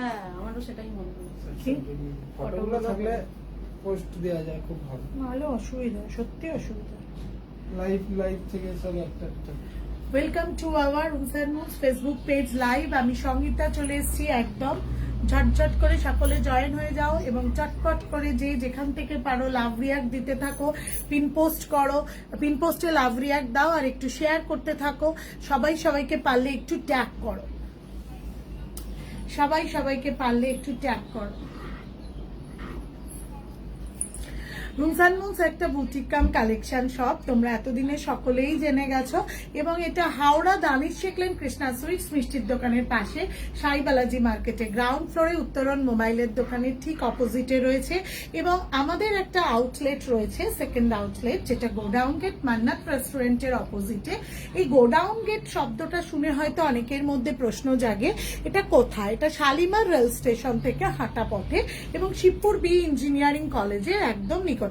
হ্যাঁ, আমারও সেটাই মনে হয়। ফটোগুলো থাকলে পোস্ট দেওয়া যায়, খুব ভালো। নাহলে অসুবিধা, সত্যি অসুবিধা। লাইভ থেকে সব একটা welcome to our Facebook page live. আমি সঙ্গীতা চলে এসেছি একদম ঝটঝট করে। সকলে জয়েন হয়ে যাও এবং চটপট করে যে যেখান থেকে পারো লাভ রিয়াক্ট দিতে থাকো, পিন পোস্ট করো, পিন পোস্টে লাভ রিয়াক্ট দাও আর একটু শেয়ার করতে থাকো। সবাই সবাইকে পারলে একটু ট্যাগ করো, সবাই সবাইকে পারলে একটু ট্যাগ করো। রুমস অ্যান্ড মুনস একটা বুটিক কাম কালেকশন শপ, তোমরা এতদিনে সকলেই জেনে গেছো। এবং এটা হাওড়া দানিশ শেখ লেন কৃষ্ণা সুইটস মিষ্টির দোকানের পাশে, সাই বালাজি মার্কেটে গ্রাউন্ড ফ্লোরে উত্তরণ মোবাইলের দোকানের ঠিক অপোজিটে রয়েছে। এবং আমাদের একটা আউটলেট রয়েছে, সেকেন্ড আউটলেট, যেটা গোডাউন গেট মান্নাত রেস্টুরেন্টের অপোজিটে। এই গোডাউন গেট শব্দটা শুনে হয়তো অনেকের মধ্যে প্রশ্ন জাগে, এটা কোথায়? এটা শালিমার রেল স্টেশন থেকে হাঁটা পথে এবং শিবপুর বি ইঞ্জিনিয়ারিং কলেজের একদম নিকটস্থ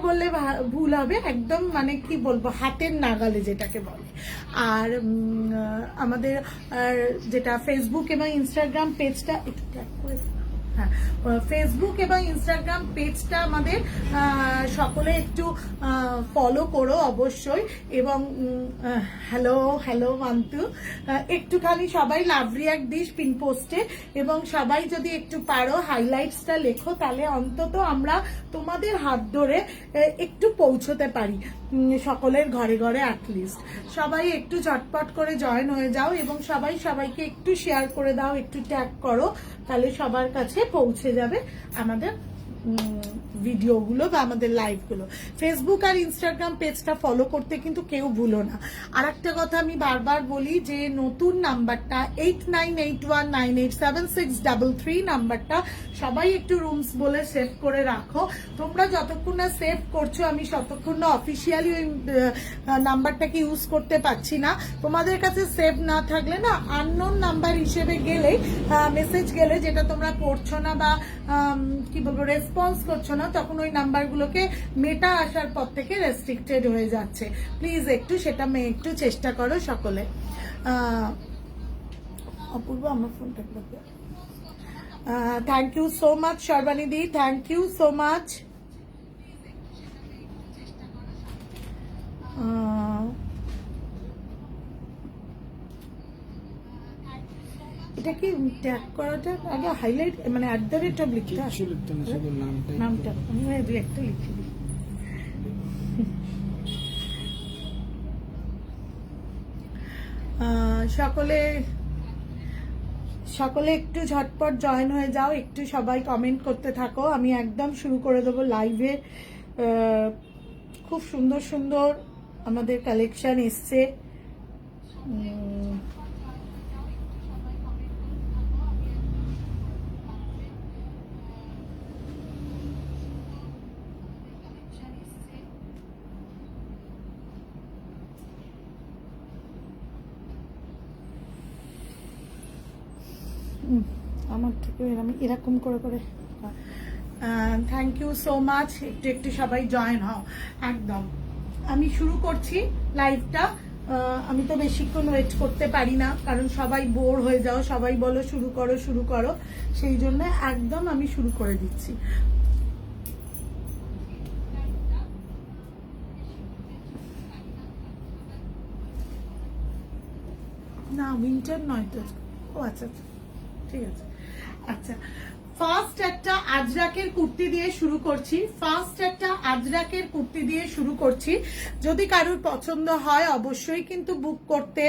বললে ভুল হবে, একদম মানে কি বলবো, হাতের নাগালে যেটাকে বলে। আর আমাদের যেটা ফেসবুক এবং ইনস্টাগ্রাম পেজটা একটু ট্যাগ করে, হ্যাঁ, ফেসবুক এবং ইনস্টাগ্রাম পেজটা আমাদের সকলে একটু ফলো করো অবশ্যই। এবং হ্যালো মান্তু, একটুখানি সবাই লাভ রিয়াক্ট দিস পিন পোস্টে, এবং সবাই যদি একটু পারো হাইলাইটসটা লেখো, তাহলে অন্তত আমরা তোমাদের হাত ধরে একটু পৌঁছতে পারি সকলের ঘরে ঘরে। অ্যাটলিস্ট সবাই একটু ঝটপট করে জয়েন হয়ে যাও এবং সবাই সবাইকে একটু শেয়ার করে দাও, একটু ট্যাগ করো, তাহলে সবার কাছে পৌঁছে যাবে আমাদের ভিডিওগুলো বা আমাদের লাইভগুলো। ফেসবুক আর ইনস্টাগ্রাম পেজটা ফলো করতে কিন্তু কেউ ভুলো না। আর একটা কথা আমি বারবার বলি, যে নতুন নাম্বারটা 8981987633 নাম্বারটা সবাই একটু রুমস বলে সেভ করে রাখো। তোমরা যতক্ষণ না সেভ করছো, আমি ততক্ষণ না অফিসিয়ালি ওই নাম্বারটাকে ইউজ করতে পারছি না। তোমাদের কাছে সেভ না থাকলে না, আননোন নাম্বার হিসেবে গেলে, মেসেজ গেলে যেটা তোমরা পড়ছো না বা কি বলবো রেসপন্স করছো না, তখন ওই নাম্বারগুলোকে মেটা আসার পর থেকে রেস্ট্রিক্টেড হয়ে যাচ্ছে। প্লিজ একটু সেটা একটু চেষ্টা করো সকলে। অপূর্ব, আমার ফোনটা করবে। Thank you so much Sarbani দি, থ্যাংক ইউ সো মাচ। এটা কি ট্যাগ করাটা আগে হাইলাইট, মানে @ অফ লিখতে নামটা আমি একটা লিখে দিই। সকলে একটু ঝটপট জয়েন হয়ে যাও, একটু সবাই কমেন্ট করতে থাকো। আমি একদম শুরু করে দেবো লাইভে। খুব সুন্দর সুন্দর আমাদের কালেকশন এসছে। আমার থেকে এরকম করে করে। থ্যাংক ইউ সো মাচ, একটু একটু সবাই জয়েন হও একদম। আমি শুরু করছি লাইভটা। আমি তো বেশিক্ষণ ওয়েট করতে পারি না, কারণ সবাই বোর হয়ে যাও, সবাই বলো শুরু করো শুরু করো, সেই জন্য একদম আমি শুরু করে দিচ্ছি। না উইন্টার নয় তো, ও আচ্ছা আচ্ছা ঠিক আছে। আচ্ছা, ফার্স্ট একটা আজরাকের কুর্তি দিয়ে শুরু করছি। যদি কারোর পছন্দ হয় অবশ্যই কিন্তু বুক করতে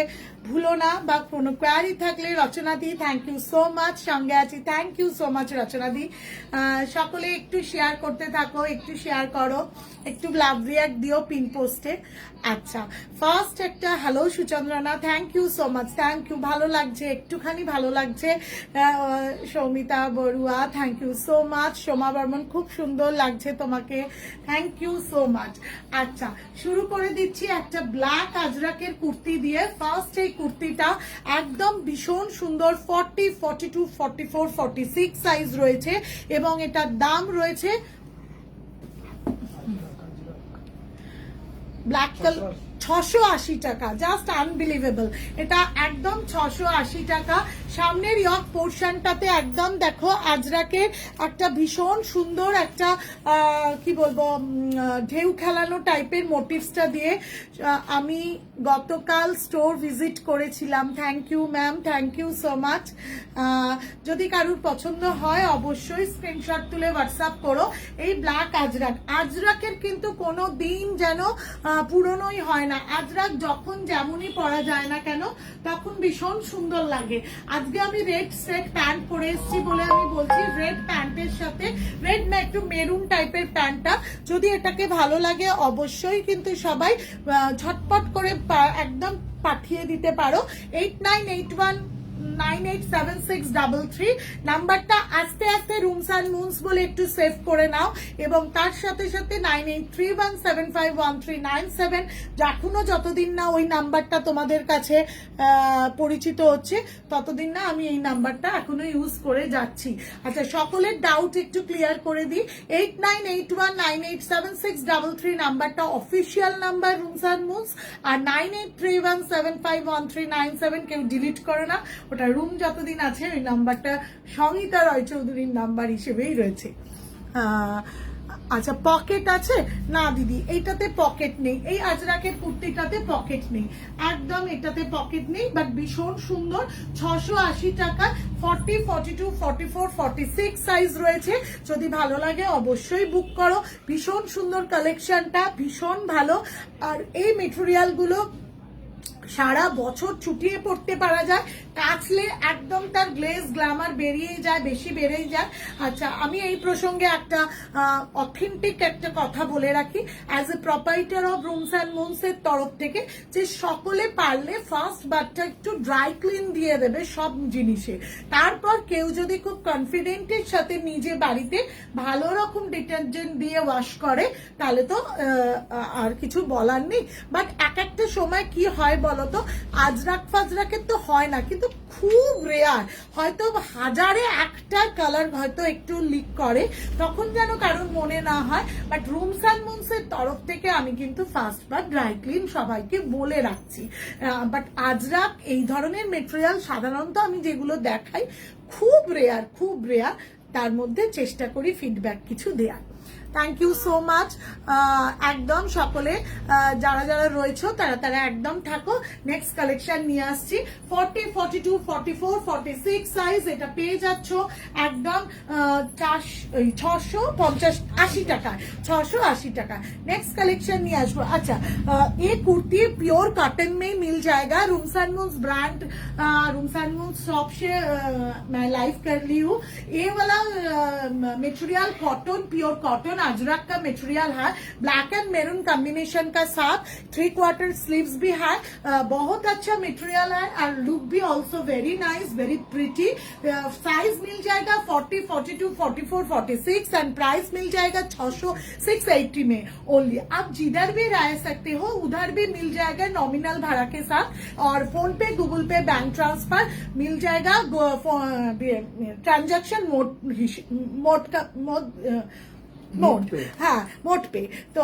ভুলো না, বা কোনো কোয়ারি থাকলে রচনা দি, থ্যাংক ইউ সো মাচ, সঙ্গে আছি, থ্যাংক ইউ সো মাচ রচনা দি। সকলে একটু শেয়ার করতে থাকো, একটু শেয়ার করো, একটু লাভ রিয়াক্ট দিও পিন পোস্টে। আচ্ছা, ফার্স্ট একটা hello Suchandrana, thank you so much, thank you, ভালো লাগছে, একটুখানি ভালো লাগছে। Soumita Barua, thank you so much. Soma Barman, খুব সুন্দর লাগছে তোমাকে, থ্যাংক ইউ সো মাচ। আচ্ছা, শুরু করে দিচ্ছি একটা ব্ল্যাক আজরাকের কুর্তি দিয়ে। ফার্স্ট এই কুর্তিটা একদম ভীষণ সুন্দর, 40, 42, 44, 46 সাইজ রয়েছে এবং এটার দাম রয়েছে ব্ল্যাক কালার। 680 টাকা, জাস্ট আনবিলিভেবল। এটা একদম 680 টাকা। সামনের ইয়ক পোর্শনটাতে একদম দেখো আজরাকের একটা ভীষণ সুন্দর একটা কি বলবো ঢেউ খেলানো টাইপের মোটিভসটা দিয়ে আমি গতকাল স্টোর ভিজিট করেছিলাম। Thank you ma'am, thank you so much. যদি কারুর পছন্দ হয় অবশ্যই স্ক্রিনশট তুলে হোয়াটসঅ্যাপ করো। এই ব্ল্যাক আজরাকের কিন্তু কোনো দিন যেন পুরনোই হয় না। আজরাক যখন যেমনই পরা যায় না কেন তখন ভীষণ সুন্দর লাগে। আজকে আমি রেড স্ট্রেট প্যান্ট পরে এসেছি বলে আমি বলছি, রেড প্যান্টের সাথে রেড না একটু মেরুন টাইপের প্যান্টটা, যদি এটাকে ভালো লাগে অবশ্যই কিন্তু সবাই ঝটপট করে একদম পাঠিয়ে দিতে পারো। 8981987633 নাম্বারটা আস্তে আস্তে রুমস অ্যান্ড মুনস বলে একটু সেভ করে নাও, এবং তার সাথে সাথে 9831751397 এখনো যতদিন না ওই নাম্বারটা তোমাদের কাছে পরিচিত হচ্ছে ততদিন না আমি এই নাম্বারটা এখনো ইউজ করে যাচ্ছি। আচ্ছা, সকলের ডাউট একটু ক্লিয়ার করে দিই। 8981987633 নাম্বারটা official number Rooms and Moons, আর 9831751397 কেউ ডিলিট করে না, ওটা রুম যতদিন আছে ওই নাম্বারটা সঙ্গীতা রয় চৌধুরীর নাম্বার হিসেবেই রয়েছে। আচ্ছা, পকেট আছে না দিদি? এইটাতে পকেট নেই, এই আজরাকের কুর্তিটাতে পকেট নেই, একদম এটাতে পকেট নেই, বাট ভীষণ সুন্দর। 680 টাকা, 40, 42, 44, 46 সাইজ রয়েছে। যদি ভালো লাগে অবশ্যই বুক করো। ভীষণ সুন্দর কালেকশনটা, ভীষণ ভালো। আর এই মেটেরিয়ালগুলো সারা বছর ছুটিয়ে পড়তে পারা যায়, কাচলে একদম তার গ্লেজ গ্ল্যামার বেরিয়ে যায়, বেশি বেড়েই যায়। আচ্ছা, আমি এই প্রসঙ্গে একটা অথেন্টিক একটা কথা বলে রাখি, as a proprietor of Rooms and moons এর তরফ থেকে, যে সকলে পারলে ফার্স্ট বারটা একটু ড্রাই ক্লিন দিয়ে দেবে সব জিনিসে। তারপর কেউ যদি খুব কনফিডেন্টের সাথে নিজে বাড়িতে ভালো রকম ডিটারজেন্ট দিয়ে ওয়াশ করে তাহলে তো আর কিছু বলার নেই। বাট এক একটা সময় কি হয় বলতো, আজরাক ফাজরাকের তো হয় না, কিন্তু খুব রেয়ার, হয়তো হাজারে একটা কালার হয়তো একটু লিক করে, তখন যেন কারণ মনে না হয়। বাট রুমস অ্যান্ড মুনস এর তরফ থেকে আমি কিন্তু ফার্স্ট বার ড্রাই ক্লিন সবাইকে বলে রাখছি। বাট আজরাক এই ধরনের মেটেরিয়াল সাধারণত আমি যেগুলো দেখাই খুব রেয়ার, খুব রেয়ার, তার মধ্যে চেষ্টা করি ফিডব্যাক কিছু দেওয়ার। Thank you so much. একদম সকলে যারা যারা রয়েছে তারা একদম থাকো। নেক্সট কালেকশন নিয়ে আসছি 40, 42, 44, 46 সাইজ। এটা পেয়ে যাচ্ছ একদম 680 টাকা, 680 টাকা। नेक्स्ट कलेक्शन नहीं आज। अच्छा, ये कुर्ती प्योर कॉटन में मिल जाएगा। Rooms and moons brand, rooms and moons shop से मैं लाइव कर ली हूँ। ये वाला material cotton, pure cotton Ajrak का मटेरियल है, ब्लैक एंड मेरून कॉम्बिनेशन का साथ 3/4 स्लीव्स भी है। बहुत अच्छा मटेरियल है और लुक भी also very nice, very pretty. Size मिल जाएगा 40, 42, 44, 46 एंड प्राइस मिल जाएगा 680 में ओनली। आप जिधर भी रह सकते हो उधर भी मिल जाएगा नॉमिनल भाड़ा के साथ, और फोन पे, गूगल पे, बैंक ट्रांसफर मिल जाएगा। ट्रांजैक्शन मोड, हाँ मोड पे। तो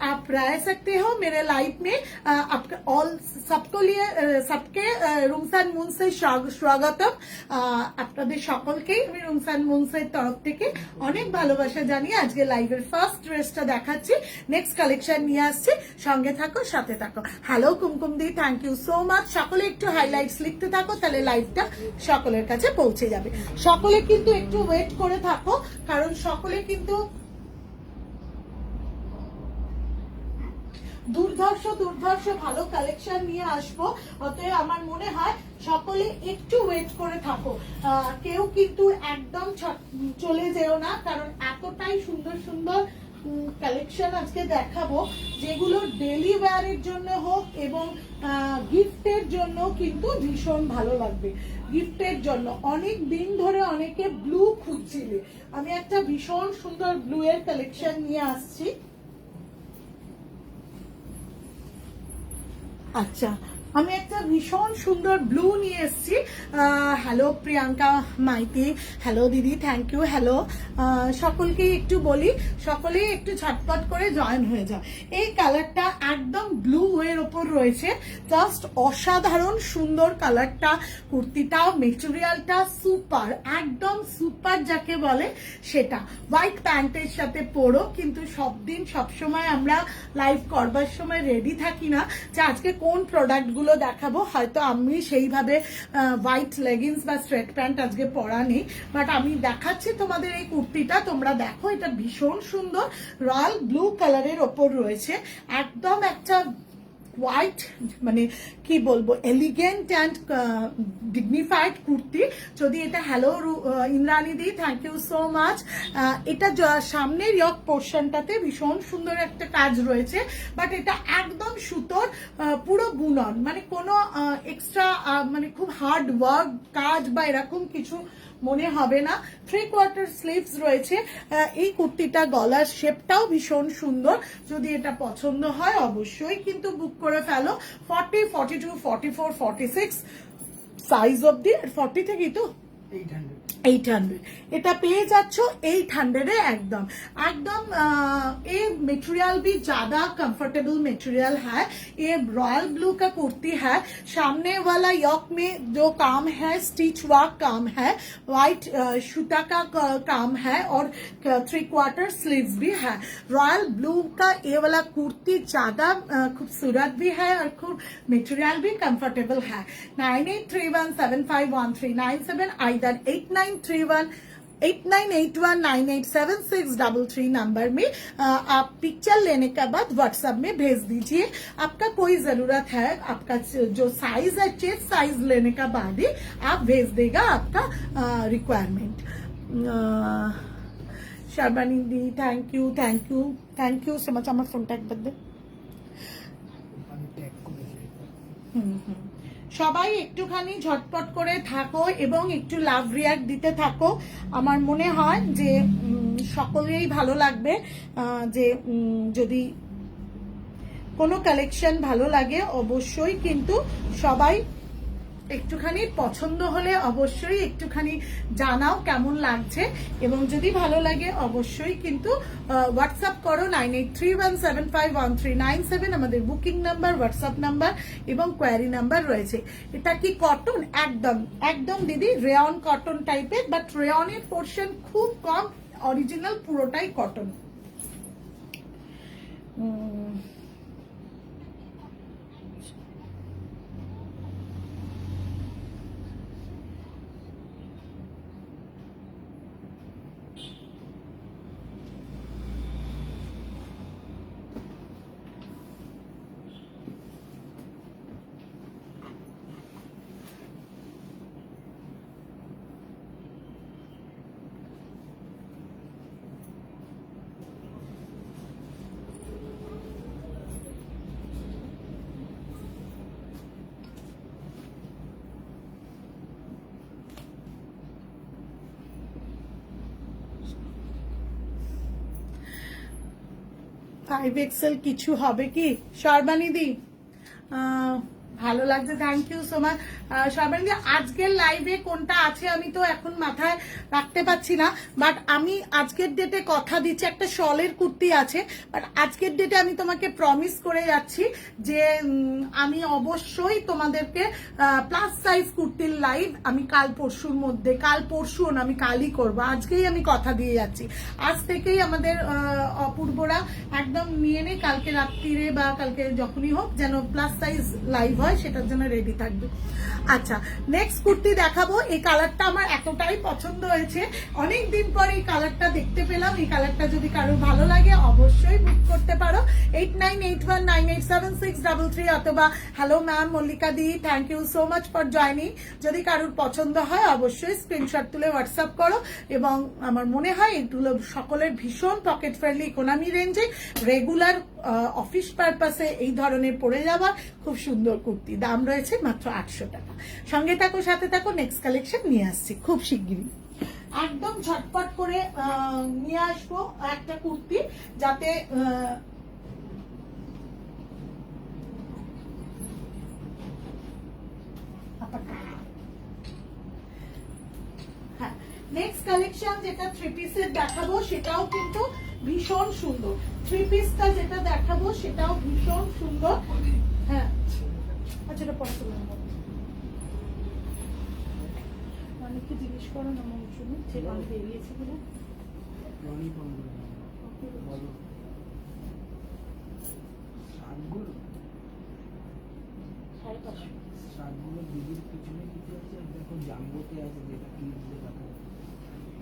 आप रह सकते हो मेरे लाइफ में। आपका ऑल सबको लिए सबके रूम्स एंड মুনস এর স্বাগতম। আপনাদের সকলকেই আমি রুমস এন্ড মুনস এর তরফ থেকে অনেক ভালোবাসা জানিয়ে আজকে লাইভের ফার্স্ট ড্রেসটা দেখাচ্ছি। নেক্সট কালেকশন নিয়ে আসছি, সঙ্গে থাকো, সাথে থাকো। হ্যালো কুমকুম দি, থ্যাংক ইউ সো মাচ। সকলে একটু হাইলাইটস লিখতে থাকো, তাহলে লাইভটা সকলের কাছে পৌঁছে যাবে। সকলে কিন্তু একটু ওয়েট করে থাকো, কারণ সকলে কিন্তু দুর্ধর্ষ ভালো কালেকশন নিয়ে আসবো। অতএব আমার মনে হয় সকলে একটু ওয়েট করে থাকো, কেউ কিন্তু একদম চলে যেও না, কারণ এতটাই সুন্দর সুন্দর কালেকশন আজকে দেখাবো যেগুলো ডেলি ওয়্যারের জন্য হোক এবং গিফটের জন্য কিন্তু ভীষণ ভালো লাগবে। গিফটের জন্য অনেক দিন ধরে অনেকে ব্লু খুঁজছিলে, আমি একটা ভীষণ সুন্দর ব্লু এর কালেকশন নিয়ে আসছি। আচ্ছা, আমি একটা ভীষণ সুন্দর ব্লু নিয়ে এসেছি। হ্যালো প্রিয়াঙ্কা মাইতি, হ্যালো দিদি, থ্যাংক ইউ। হ্যালো সকলকেই একটু বলি, সকলেই একটু ঝটপট করে জয়েন হয়ে যাও। এই কালারটা একদম ব্লু এর ওপর রয়েছে, জাস্ট অসাধারণ সুন্দর কালারটা। কুর্তিটাও মেটেরিয়ালটা সুপার, একদম সুপার যাকে বলে সেটা। হোয়াইট প্যান্টের সাথে পরো, কিন্তু সব দিন সবসময় আমরা লাইভ করবার সময় রেডি থাকি না যে আজকে কোন প্রোডাক্টগুলো দেখাবো। হয়তো আমি সেইভাবে হোয়াইট লেগিংস বা স্ট্রেট প্যান্ট আজকে পরা নেই, বাট আমি দেখাচ্ছি তোমাদের এই কুর্তিটা। তোমরা দেখো, এটা ভীষণ সুন্দর রয়্যাল ব্লু কালারের ওপর রয়েছে। একদম একটা হোয়াইট, মানে কি বলবো, এলিগেন্ট অ্যান্ড ডিগনিফাইড কুর্তি। যদি এটা, হ্যালো ইন্দ্রাণী দি, থ্যাংক ইউ সো মাচ। এটা সামনের ইয়ক পোর্শনটাতে ভীষণ সুন্দর একটা কাজ রয়েছে, বাট এটা একদম সুতোর পুরো বুনন, মানে কোনো এক্সট্রা মানে খুব হার্ড ওয়ার্ক কাজ বা এরকম কিছু মনে হবে না। 3/4 স্লিভস রয়েছে। এই কুর্তিটা গলার শেপটাও ভীষণ সুন্দর। যদি এটা পছন্দ হয় অবশ্যই কিন্তু বুক করে ফেলো। 40, 42, 44, 46 সাইজ অব্দি, 40 থেকেই তো 800 এটা পেয়ে যাচ্ছ 800 একदम एकदम। ये मटेरियल भी ज्यादा कंफर्टेबल मटेरियल है। ये रॉयल ब्लू का कुर्ती है। सामने वाला यॉक में जो काम है स्टिच वर्क काम है, व्हाइट सूता का काम है और 3/4 स्लीव्स भी है। रॉयल ब्लू का ये वाला कुर्ती ज्यादा खूबसूरत भी है और खूब मटेरियल भी कंफर्टेबल है। 9831751397 आइदर 8981987633 नंबर में आप पिक्चर लेने के बाद व्हाट्सएप में भेज दीजिए। आपका कोई जरूरत है, आपका जो साइज है चेस्ट साइज लेने का बाद ही आप भेज देगा आपका requirement. Sharbani di, thank you thank you thank you so much. আমার ফোনটা একবার দে। সবাই একটুখানি ঝটপট করে থাকো এবং একটু লাভ রিয়াক্ট দিতে থাকো। আমার মনে হয় যে সকলেই ভালো লাগবে। যে যদি কোনো কালেকশন ভালো লাগে অবশ্যই কিন্তু সবাই একটুখানি পছন্দ হলে অবশ্যই একটুখানি জানাও কেমন লাগছে, এবং যদি ভালো লাগে অবশ্যই কিন্তু হোয়াটসঅ্যাপ করো। 9831751397 আমাদের বুকিং নাম্বার, হোয়াটসঅ্যাপ নাম্বার এবং কোয়ারি নাম্বার রয়েছে। এটা কি কটন? একদম একদম দিদি রেয়ন কটন টাইপের, বাট রেয়নের পোর্শন খুব কম, অরিজিনাল পুরোটাই কটন। ফাইভ এক্সেল কিছু হবে কি শর্বাণী দি? ভালো লাগছে, thank you so much Sharbani di. আজকের লাইভে কোনটা আছে আমি তো এখন মাথায় রাখতে পারছি না, বাট আমি আজকের ডেটে কথা দিচ্ছি একটা শলের কুর্তি আছে, বাট আজকের ডেটে আমি তোমাকে প্রমিস করে যাচ্ছি যে আমি অবশ্যই তোমাদেরকে প্লাস সাইজ কুর্তির লাইভ আমি কাল পরশুর মধ্যে, কাল পরশু না আমি কালই করবো, আজকেই আমি কথা দিয়ে যাচ্ছি। আজ থেকেই আমাদের অপূর্বরা একদম নিয়ে নেই, কালকে রাত্রিরে বা কালকে যখনই হোক যেন প্লাস সাইজ লাইভ হয় সেটার জন্য রেডি থাকবে। আচ্ছা, নেক্সট কুর্তি দেখাবো। এই কালারটা আমার এতটাই পছন্দ হয়েছে, অনেক দিন পর এই কালারটা দেখতে পেলাম। এই কালারটা যদি কারো ভালো লাগে অবশ্যই বুক করতে পারো। 8981987633 অথবা হ্যালো ম্যাম মল্লিকা দি, thank you so much for joining. যদি কারোর পছন্দ হয় অবশ্যই স্ক্রিনশট তুলে হোয়াটসঅ্যাপ করো, এবং আমার মনে হয় এগুলো সকলের ভীষণ পকেট ফ্রেন্ডলি ইকোনমি রেঞ্জে, রেগুলার অফিস পারপাসে এই ধরনের পরে যাওয়া খুব সুন্দর কুর্তি। দাম রয়েছে মাত্র 800 টাকা। সঙ্গে থাকো, সাথে থাকো, নেক্সট কালেকশন নিয়ে আসছি খুব শিগগিরই। একদম ঝটপট করে নিয়ে আসবো একটা কুর্তি, যাতে নেক্সট কালেকশন যেটা থ্রি পিসের দেখাবো সেটাও কিন্তু ভীষণ সুন্দর। থ্রি পিসটা যেটা দেখাবো সেটাও ভীষণ সুন্দর। হ্যাঁ আচ্ছা এটা পছন্দ অনেককে জিজ্ঞেস করো না মৌসুমি যে গান বেরিয়েছে কিনা।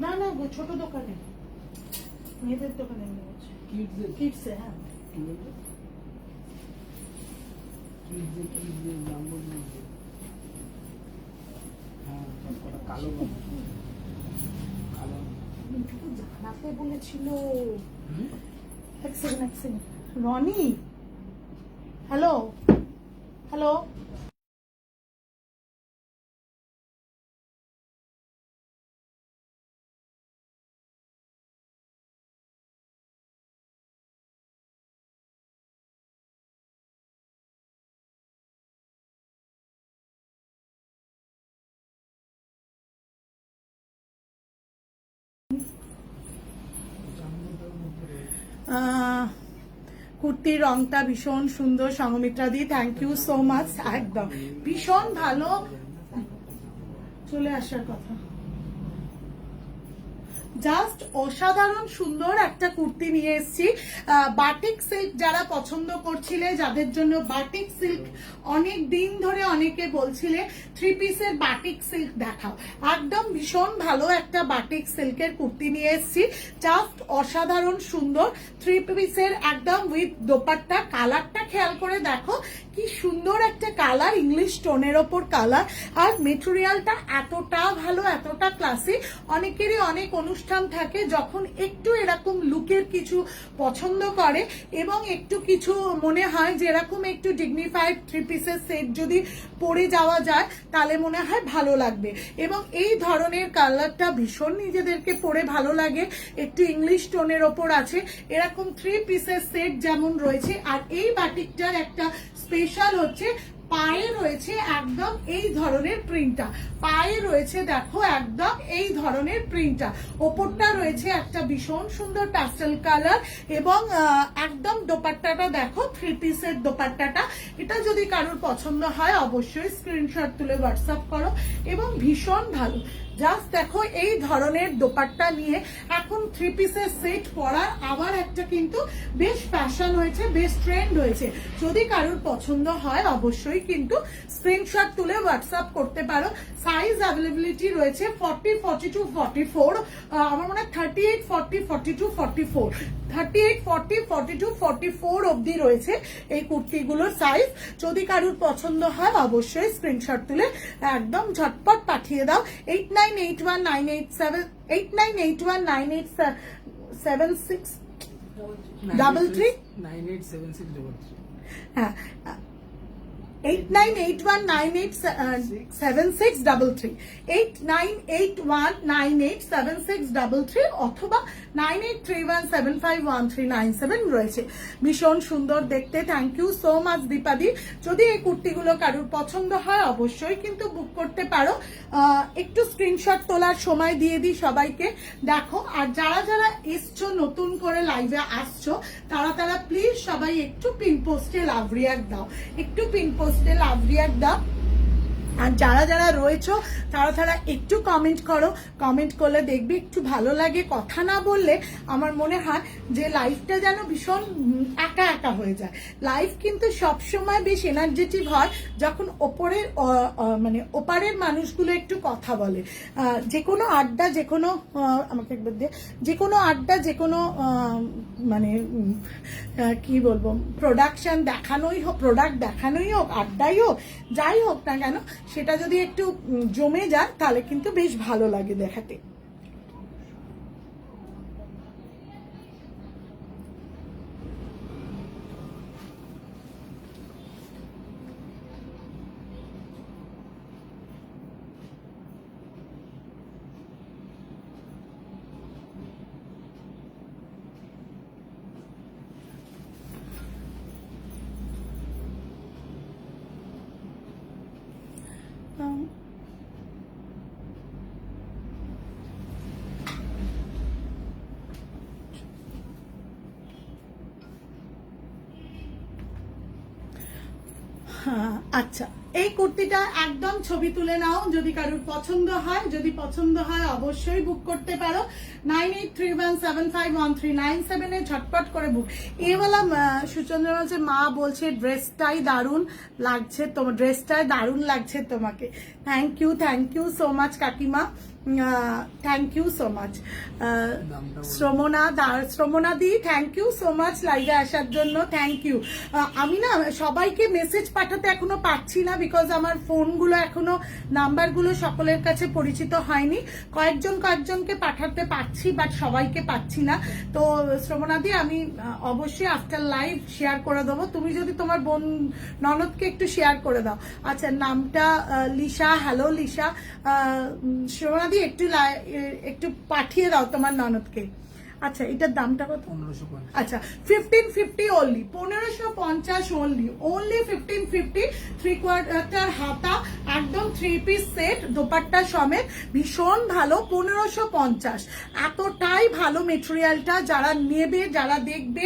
না না গো ছোট দোকানে মেয়েদের দোকানে কিডসে। হ্যাঁ জানাতে বলেছিল। এক সেকেন্ড রনি, হ্যালো হ্যালো কুর্তির রংটা ভীষণ সুন্দর সঙ্গমিত্রা দি, থ্যাংক ইউ সো মাচ। একদম ভীষণ ভালো, চলে আসার কথা। জাস্ট অসাধারণ সুন্দর একটা কুর্তি নিয়ে এসেছি। বাটিক সিল্ক যারা পছন্দ করছিলে, যাদের জন্য বাটিক সিল্ক অনেক দিন ধরে অনেকে বলছিলে থ্রি পিসের বাটিক সিল্ক দেখাও, একদম ভীষণ ভালো একটা বাটিক সিল্কের কুর্তি নিয়ে এসেছি। জাস্ট অসাধারণ সুন্দর থ্রি পিসের একদম উইথ দোপাট্টা। কালারটা খেয়াল করে দেখো কি সুন্দর একটা কালার, ইংলিশ টোনের ওপর কালার। আর মেটেরিয়ালটা এতটা ভালো, এতটা ক্লাসি। অনেকেরই অনেক অনুষ্ঠান থাকে যখন একটু এরকম লুকের কিছু পছন্দ করে এবং একটু কিছু মনে হয় যে এরকম একটু ডিগনিফাইড থ্রি পিসের সেট যদি পরে যাওয়া যায় তাহলে মনে হয় ভালো লাগবে। এবং এই ধরনের কালারটা ভীষণ নিজেদেরকে পরে ভালো লাগে, একটু ইংলিশ টোনের ওপর আছে। এরকম থ্রি পিসের সেট যেমন রয়েছে, আর এই বাটিকটার একটা স্পেশাল হচ্ছে পায়ে রয়েছে একদম এই ধরনের প্রিন্টটা, পায়ে রয়েছে দেখো একদম এই ধরনের প্রিন্টটা, ওপরটা রয়েছে একটা ভীষণ সুন্দর প্যাস্টেল কালার এবং একদম দোপাট্টাটা দেখো থ্রি পিসের দোপাট্টাটা। এটা যদি কারোর পছন্দ হয় অবশ্যই স্ক্রিনশট তুলে হোয়াটসঅ্যাপ করো এবং ভীষণ ভালো। জাস্ট দেখো এই ধরনের দোপাট্টা নিয়ে এখন থ্রি পিসের সেট পরার আবার একটা কিন্তু বেশ ফ্যাশন হয়েছে, বেশ ট্রেন্ড হয়েছে। যদি কারোর পছন্দ হয় অবশ্যই কিন্তু স্ক্রিনশট তুলে হোয়াটসঅ্যাপ করতে পারো। সাইজ অ্যাভেলেবিলিটি রয়েছে 40, 42, 44, আমার মনে হয় 38, 40, 42, 44, 38, 40, 42, 44 অবধি রয়েছে এই কুর্তিগুলোর সাইজ। যদি কারোর পছন্দ হয় অবশ্যই স্ক্রিনশট তুলে একদম ঝটপট পাঠিয়ে দাও। 8981987633। হ্যাঁ 8981987633, 8981987633 অথবা 9831751397 রয়েছে। ভীষণ সুন্দর দেখতে, থ্যাংক ইউ সো মাচ দীপাদি। যদি এই কুর্তিগুলো কারোর পছন্দ হয় অবশ্যই কিন্তু বুক করতে পারো। একটু স্ক্রিনশট তোলার সময় দিয়ে দিই সবাইকে, দেখো। আর যারা যারা এসছো নতুন করে লাইভে আসছো তারা প্লিজ সবাই একটু পিন পোস্টে লাভ রিয়াক্ট দাও, একটু পিন পোস্টে লাভ রিয়াক্ট দাও। আর যারা যারা রয়েছো তারা একটু কমেন্ট করো, কমেন্ট করলে দেখবি একটু ভালো লাগে। কথা না বললে আমার মনে হয় যে লাইফটা যেন ভীষণ একা একা হয়ে যায়। লাইফ কিন্তু সবসময় বেশ এনার্জেটিক হয় যখন ওপরের মানে ওপারের মানুষগুলো একটু কথা বলে। যে কোনো আড্ডা, যে কোনো আমাকে একবার দিয়ে, যে কোনো আড্ডা, যে কোনো মানে কি বলবো প্রোডাকশন দেখানোই হোক, প্রোডাক্ট দেখানোই হোক, আড্ডাই হোক, যাই হোক না কেন, সেটা যদি একটু জমে যায় তাহলে কিন্তু বেশ ভালো লাগে দেখাতে। আচ্ছা, এই কুর্তিটা একদম ছবি তুলে নাও যদি কারোর পছন্দ হয়। যদি পছন্দ হয় অবশ্যই বুক করতে পারো। 9831751397 এ ঝটপট করে বুক। এওয়ালা সুচন্দ্র বলছে, মা বলছে ড্রেসটাই দারুণ লাগছে, তোমার ড্রেসটাই দারুণ লাগছে তোমাকে। থ্যাংক ইউ সো মাচ কাকিমা, thank you so much. Shramana di thank you so much লাইভে আসার জন্য, থ্যাংক ইউ। আমি না সবাইকে মেসেজ পাঠাতে এখনো পারছি না, বিকজ আমার ফোনগুলো এখনো নাম্বারগুলো সকলের কাছে পরিচিত হয়নি। কয়েকজনকে পাঠাতে পারছি, বাট সবাইকে পাচ্ছি না। তো শ্রমনা দি, আমি অবশ্যই আফটার লাইভ শেয়ার করে দেবো। তুমি যদি তোমার বোন ননদকে একটু শেয়ার করে দাও। আচ্ছা, নামটা Lisa. Hello Lisa. Shramana di একটু পাঠিয়ে দাও তোমার ননদকে। আচ্ছা, এটার দামটা কত? 1550। আচ্ছা, 1550 অনলি, 1550 অনলি, 1550। 3/4 হাতা, একদম 3 পিস সেট, দোপাট্টা সমেত, ভীষণ ভালো। 1550, এতটাই ভালো মেটেরিয়ালটা। যারা নেবে, যারা দেখবে,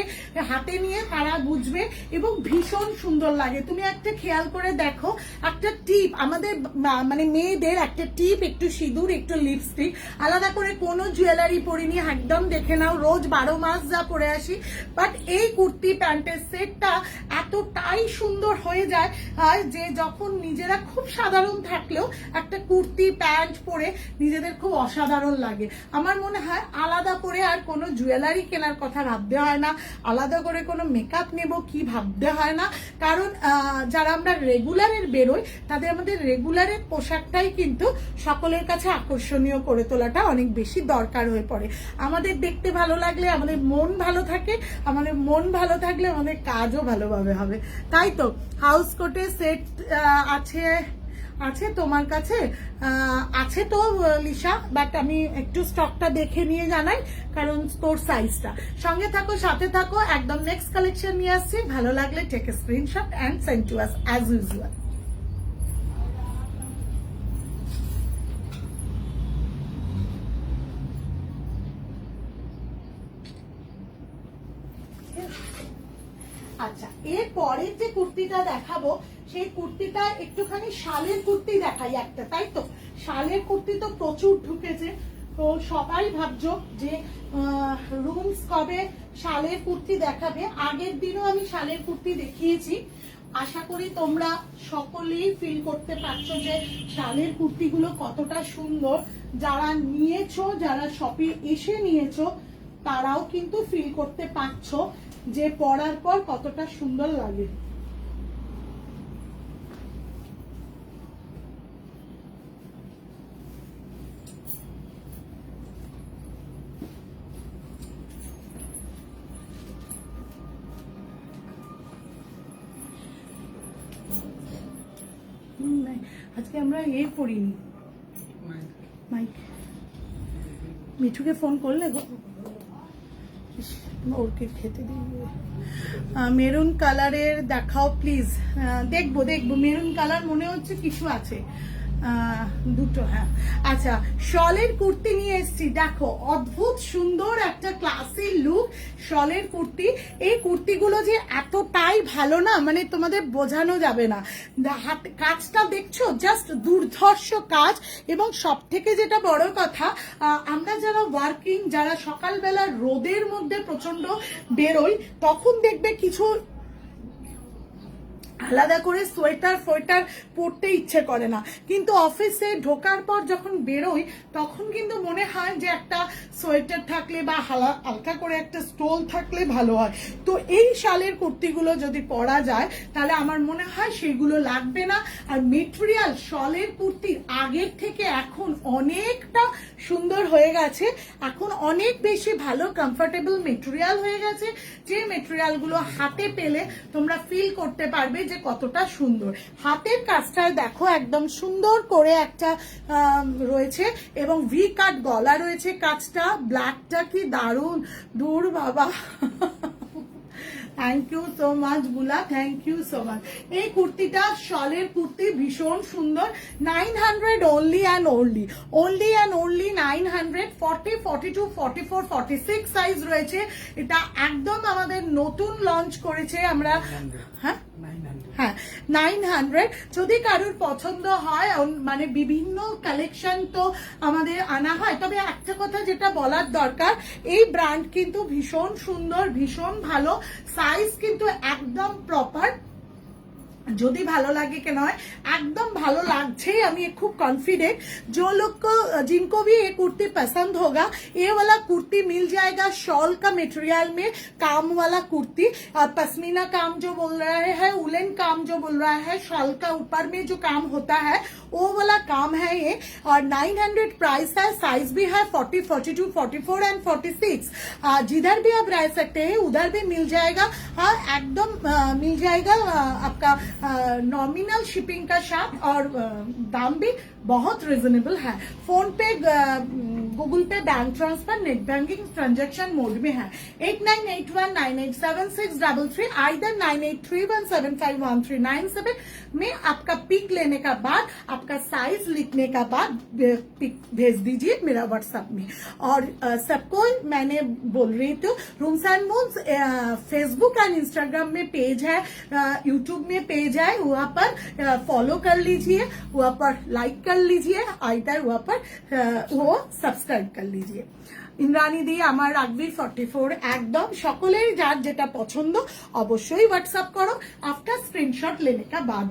হাতে নিয়ে তারা বুঝবে, এবং ভীষণ সুন্দর লাগে। তুমি একটা খেয়াল করে দেখো, একটা টিপ, আমাদের মানে মেয়েদের একটা টিপ, একটু সিঁদুর, একটু লিপস্টিক, আলাদা করে কোনো জুয়েলারি পরিনি, একদম দেখে নাও, রোজ 12 মাস যা পরে আসি। বাট এই কুর্তি প্যান্টের সেটটা এতটাই সুন্দর হয়ে যায় যে যখন নিজেরা খুব সাধারণ থাকলেও একটা কুর্তি প্যান্ট পরে নিজেদের খুব অসাধারণ লাগে। আমার মনে হয় আলাদা করে আর কোনো জুয়েলারি কেনার কথা ভাবতে হয় না, আলাদা করে কোনো মেকআপ নেব কি ভাবতে হয় না। কারণ যারা আমরা রেগুলারের বেরোই, তাদের আমাদের রেগুলারের পোশাকটাই কিন্তু সকলের কাছে আকর্ষণীয় করে তোলাটা অনেক বেশি দরকার হয়ে পড়ে। আমাদের দেখতে ভালো লাগলে আমাদের মন ভালো থাকে, আমাদের মন ভালো থাকলে আমাদের কাজও ভালোভাবে হবে, তাই তো? হাউস কোটের সেট আছে তোমার কাছে? আছে তো লিসা, বাট আমি একটু স্টকটা দেখে নিয়ে জানাই, কারণ তোর সাইজটা। সঙ্গে থাকো, সাথে থাকো, একদম নেক্সট কালেকশন নিয়ে আসছি। ভালো লাগলে take a screenshot and send to us as usual. আচ্ছা, এর পরের যে কুর্তিটা দেখাবো, সেই কুর্তিটা একটুখানি শালের কুর্তি দেখাই একটা, তাই তো? শালের কুর্তি তো প্রচুর ঢুকেছে, তো সবাই ভাবছো যে রুমস কবে শালের কুর্তি দেখাবে। আগের দিনও আমি শালের কুর্তি দেখিয়েছি, আশা করি তোমরা সকলেই ফিল করতে পারছো যে শালের কুর্তিগুলো কতটা সুন্দর। যারা নিয়েছো, যারা শপে এসে নিয়েছো, তারাও কিন্তু ফিল করতে পারছো যে পরার পর কতটা সুন্দর লাগে। আজকে আমরা পড়িনি। মাইক মিঠুকে ফোন করলে গো, ওরকে খেতে দিই। মেরুন কালারের দেখাও প্লিজ। দেখবো, মেরুন কালার মনে হচ্ছে কিছু আছে, দুটো। হ্যাঁ, আচ্ছা, শলের কুর্তি নিয়ে এসেছি। দেখো, অদ্ভুত সুন্দর একটা ক্লাসি লুক শলের কুর্তি। এই কুর্তিগুলো যে এতটাই ভালো না, মানে তোমাদের বোঝানো যাবে না। কাজটা দেখছো, জাস্ট দুর্ধর্ষ কাজ। এবং সব থেকে যেটা বড় কথা, আমরা যারা ওয়ার্কিং, যারা সকালবেলা রোদের মধ্যে প্রচন্ড বেরোই, তখন দেখবে কিছু আলাদা করে সোয়েটার পরতে ইচ্ছে করে না, কিন্তু অফিসে ঢোকার পর যখন বেরোই তখন কিন্তু মনে হয় যে একটা সোয়েটার থাকলে বা হালকা করে একটা স্টোল থাকলে ভালো হয়। তো এই শালের কুর্তিগুলো যদি পরা যায় তাহলে আমার মনে হয় সেগুলো লাগবে না। আর মেটেরিয়াল শলের কুর্তির আগের থেকে এখন অনেকটা সুন্দর হয়ে গেছে, এখন অনেক বেশি ভালো কমফোর্টেবল মেটেরিয়াল হয়ে গেছে, যে মেটেরিয়ালগুলো হাতে পেলে তোমরা ফিল করতে পারবে যে কতটা সুন্দর। হাতের কাজটায় দেখো, একদম সুন্দর করে একটা রয়েছে, এবং ভি কাট গলা রয়েছে। কাজটা ব্ল্যাকটা কি দারুণ, দূর বাবা। থ্যাংক ইউ সো মাচ বুলা, থ্যাংক ইউ সো মাচ। এই কুর্তিটা শলের কুর্তি, ভীষণ সুন্দর। 900 অনলি অ্যান্ড অনলি 900। 40, 42, 44, 46 সাইজ রয়েছে। এটা একদম আমাদের নতুন লঞ্চ করেছে আমরা। হ্যাঁ হ্যাঁ 900। যদি কারোর পছন্দ হয় মানে বিভিন্ন কালেকশন তো আমাদের আনা হয়, তবে একটা কথা যেটা বলার দরকার, এই ব্র্যান্ড কিন্তু ভীষণ সুন্দর, ভীষণ ভালো, সাইজ কিন্তু একদম প্রপার। যদি ভালো লাগে के नॉय एकदम ভালো লাগছে, আমি খুব कॉन्फिडेंट। जो लोग को जिनको भी ये कुर्ती पसंद होगा, ये वाला कुर्ती मिल जाएगा शॉल का मटेरियल में, काम वाला कुर्ती, और पश्मीना काम जो बोल रहे हैं, उलन काम जो बोल रहा है, शॉल का ऊपर में जो काम होता है वो वाला काम है ये। और 900 प्राइस है, साइज भी है 40, 42, 44 एंड 46। जिधर भी आप रह सकते हैं उधर भी मिल जाएगा। हाँ एकदम मिल जाएगा आपका नॉमिनल शिपिंग का साथ, और दाम भी बहुत रिजनेबल है। फोन पे, गूगल पे, bank transfer, net banking transaction mode में है। 8981987633, आइदर 9831751397 में आपका पिक लेने का बाद, आपका साइज लिखने का बाद पिक भेज दीजिए मेरा व्हाट्सएप में। और सबको मैंने बोल रही थी, rooms and moves Facebook and Instagram में पेज है, यूट्यूब में पेज है, वहाँ पर फॉलो कर लीजिए, वहाँ पर लाइक कर लीजिए, आइदर वहाँ पर वो सब्सक्राइब कर लीजिए। ইন্দ্রাণী দি আমার রাখবি 44 একদম সকলেই যার যেটা পছন্দ অবশ্যই হোয়াটসঅ্যাপ করো আফটার স্ক্রিনশট লেনে কা বাদ।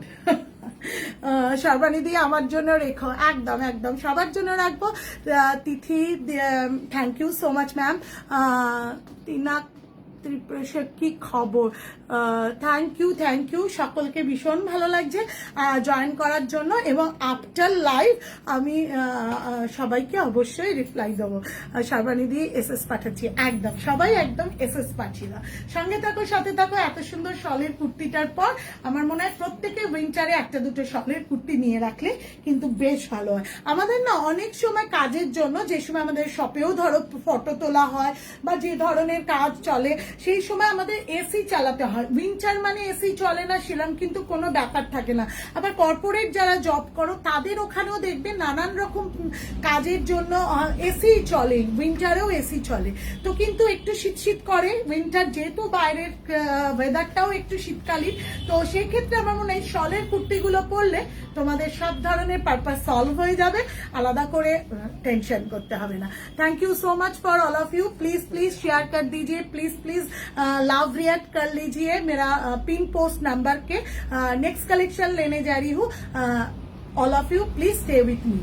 সর্বাণী দি আমার জন্য রেখো, একদম একদম সবার জন্য রাখবো। Tithi thank you so much ma'am. Tina ত্রিপ্রেশর কি খবর, থ্যাংক ইউ সকলকে ভীষণ ভালো লাগছে জয়েন করার জন্য, এবং আফটার লাইভ আমি সবাইকে অবশ্যই রিপ্লাই দেবো। সর্বানিধি এসএস পাঠাচ্ছি, একদম সবাই একদম এসএস পাঠিয়ে দাও। সঙ্গে থাকো, সাথে থাকো। এত সুন্দর শলের কুর্তিটার পর আমার মনে হয় প্রত্যেকে উইন্টারে একটা দুটো শলের কুর্তি নিয়ে রাখলে কিন্তু বেশ ভালো হয়। আমাদের না অনেক সময় কাজের জন্য, যে সময় আমাদের শপেও ধরো ফটো তোলা হয় বা যে ধরনের কাজ চলে, সেই সময় আমাদের এসি চালাতে হয়। উইন্টার মানে এসি চলে না সেরকম কিন্তু কোনো ব্যাপার থাকে না। আবার কর্পোরেট যারা জব করো তাদের ওখানেও দেখবে নানান রকম কাজের জন্য এসি চলে, উইন্টারেও এসি চলে। তো কিন্তু একটু শীত করে উইন্টার, যেহেতু বাইরের ওয়েদারটাও একটু শীতকালীন, তো সেক্ষেত্রে আমার মনে হয় শলের কুর্তিগুলো পরলে তোমাদের সব ধরনের পারপাস সলভ হয়ে যাবে, আলাদা করে টেंशन করতে হবে না। Thank you so much for all of you. Please please share कर दीजिए, प्लीज प्लीज लव रिएक्ट कर लीजिए मेरा पिन पोस्ट नंबर के। नेक्स्ट कलेक्शन लेने जा रही हूँ, all of you please stay with me.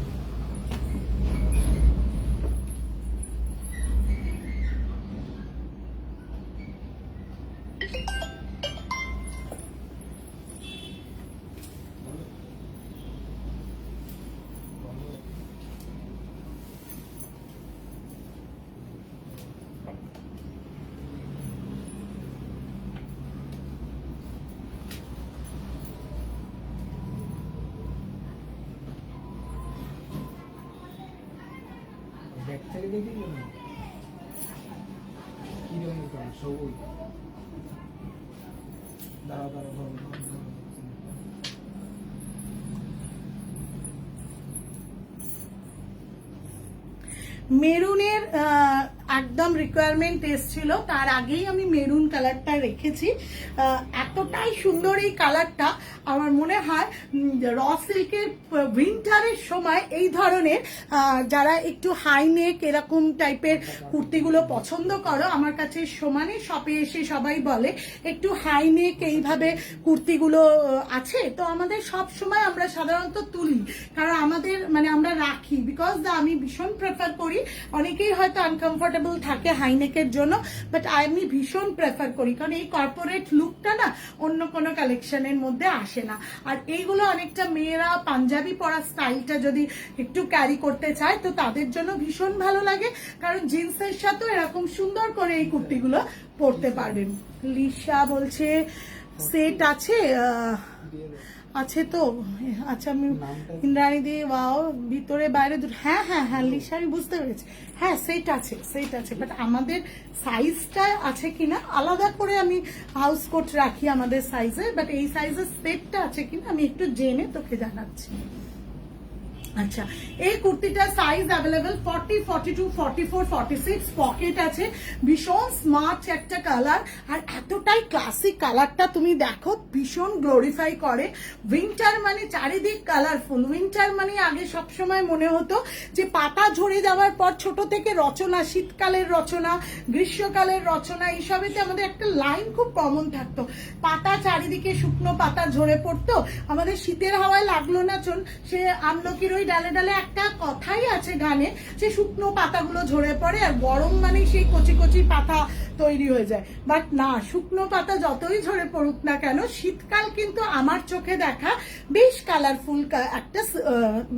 Bag থেকে দেখি কি রকম করে সবুজ দাঁড়া মেরুনের একদম রিকোয়ারমেন্ট এসেছিল, তার আগেই আমি মেরুন কালারটা রেখেছি। এতটাই সুন্দর এই কালারটা, আমার মনে হয় র সিল্কের উইন্টারের সময় এই ধরনের যারা একটু হাই নেক এরকম টাইপের কুর্তিগুলো পছন্দ করো, আমার কাছে সমানে শপে এসে সবাই বলে একটু হাই নেক এইভাবে কুর্তিগুলো আছে, তো আমাদের সব সময় আমরা সাধারণত তুলি, কারণ আমাদের মানে আমরা রাখি, বিকজ আমি ভীষণ প্রেফার করি। অনেকেই হয়তো আনকমফোর্টেবল থাকে হাইনেকের জন্য, বাট আমি ভীষণ প্রেফার করি, কারণ এই কর্পোরেট লুকটা না অন্য কোনো কালেকশনের মধ্যে আসে না। আর এইগুলো অনেকটা মেয়েরা পাঞ্জাবি পরা স্টাইলটা যদি একটু ক্যারি করতে চায় তো তাদের জন্য ভীষণ ভালো লাগে, কারণ জিন্সের সাথেও এরকম সুন্দর করে এই কুর্তিগুলো পরতে পারবেন। লিসা বলছে সেট আছে, আছে তো, আচ্ছা আমি ইন্দ্রাণী দি ওয়াও ভিতরে বাইরে দুটো, হ্যাঁ হ্যাঁ হ্যাঁ লিসা আমি বুঝতে পেরেছি, হ্যাঁ সেট আছে, বাট আমাদের সাইজটা আছে কিনা আলাদা করে আমি হাউস কোট রাখি আমাদের সাইজে, বাট এই সাইজের সেটটা আছে কিনা আমি একটু জেনে তোকে জানাচ্ছি। আচ্ছা, এই কুর্তিটা সাইজ অ্যাভেলেবেল 40, 42, 44, 46, পকেট আছে, ভীষণ স্মার্ট একটা কালার, আর এতটাই ক্লাসিক কালারটা তুমি দেখো, ভীষণ গ্লোরিফাই করে। উইন্টার মানে চারিদিক কালারফুল, উইন্টার মানে আগে সবসময় মনে হতো যে পাতা ঝরে যাওয়ার পর ছোট থেকে রচনা, শীতকালের রচনা, গ্রীষ্মকালের রচনা, এইসবেতে আমাদের একটা লাইন খুব কমন থাকতো, পাতা চারিদিকে শুকনো পাতা ঝরে পড়তো, আমাদের শীতের হাওয়ায় লাগলো না চুন, সে আমলকির ওই ডালে ডালে একটা কথাই আছে গানে, যে শুকনো পাতাগুলো ঝরে পড়ে, আর গরম মানে সেই কচি কচি পাতা তৈরি হয়ে যায়। বাট না, শুকনো পাতা যতই ঝরে পড়ুক না কেন, শীতকাল কিন্তু আমার চোখে দেখা বেশ কালারফুল একটা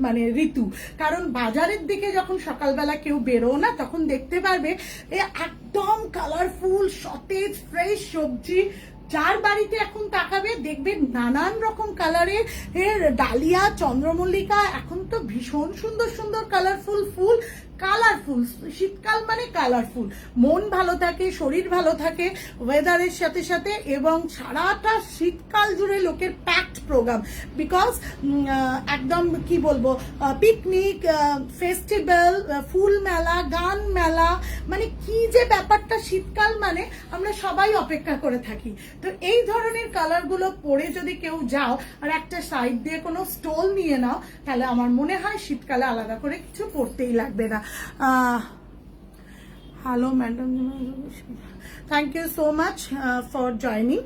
মানে ঋতু। কারণ বাজারের দিকে যখন সকালবেলা কেউ বেরো না, তখন দেখতে পারবে একদম কালারফুল সতেজ ফ্রেশ সবজি, যার বাড়িতে এখন তাকাবে দেখবে নানান রকম কালারের ডালিয়া, চন্দ্রমল্লিকা, এখন তো ভীষণ সুন্দর সুন্দর কালারফুল ফুল। কালারফুল শীতকাল মানে কালারফুল, মন ভালো থাকে, শরীর ভালো থাকে ওয়েদারের সাথে সাথে, এবং সারাটা শীতকাল জুড়ে লোকের প্যাকড প্রোগ্রাম, বিকজ একদম কি বলবো, পিকনিক, ফেস্টিভ্যাল, ফুল মেলা, গান মেলা, মানে কি যে ব্যাপারটা শীতকাল মানে আমরা সবাই অপেক্ষা করে থাকি। তো এই ধরনের কালারগুলো পরে যদি কেউ যাও আর একটা সাইড দিয়ে কোনো স্টোল নিয়ে নাও, তাহলে আমার মনে হয় শীতকালে আলাদা করে কিছু পরতেই লাগবে না। Hello madam, thank you so much for joining.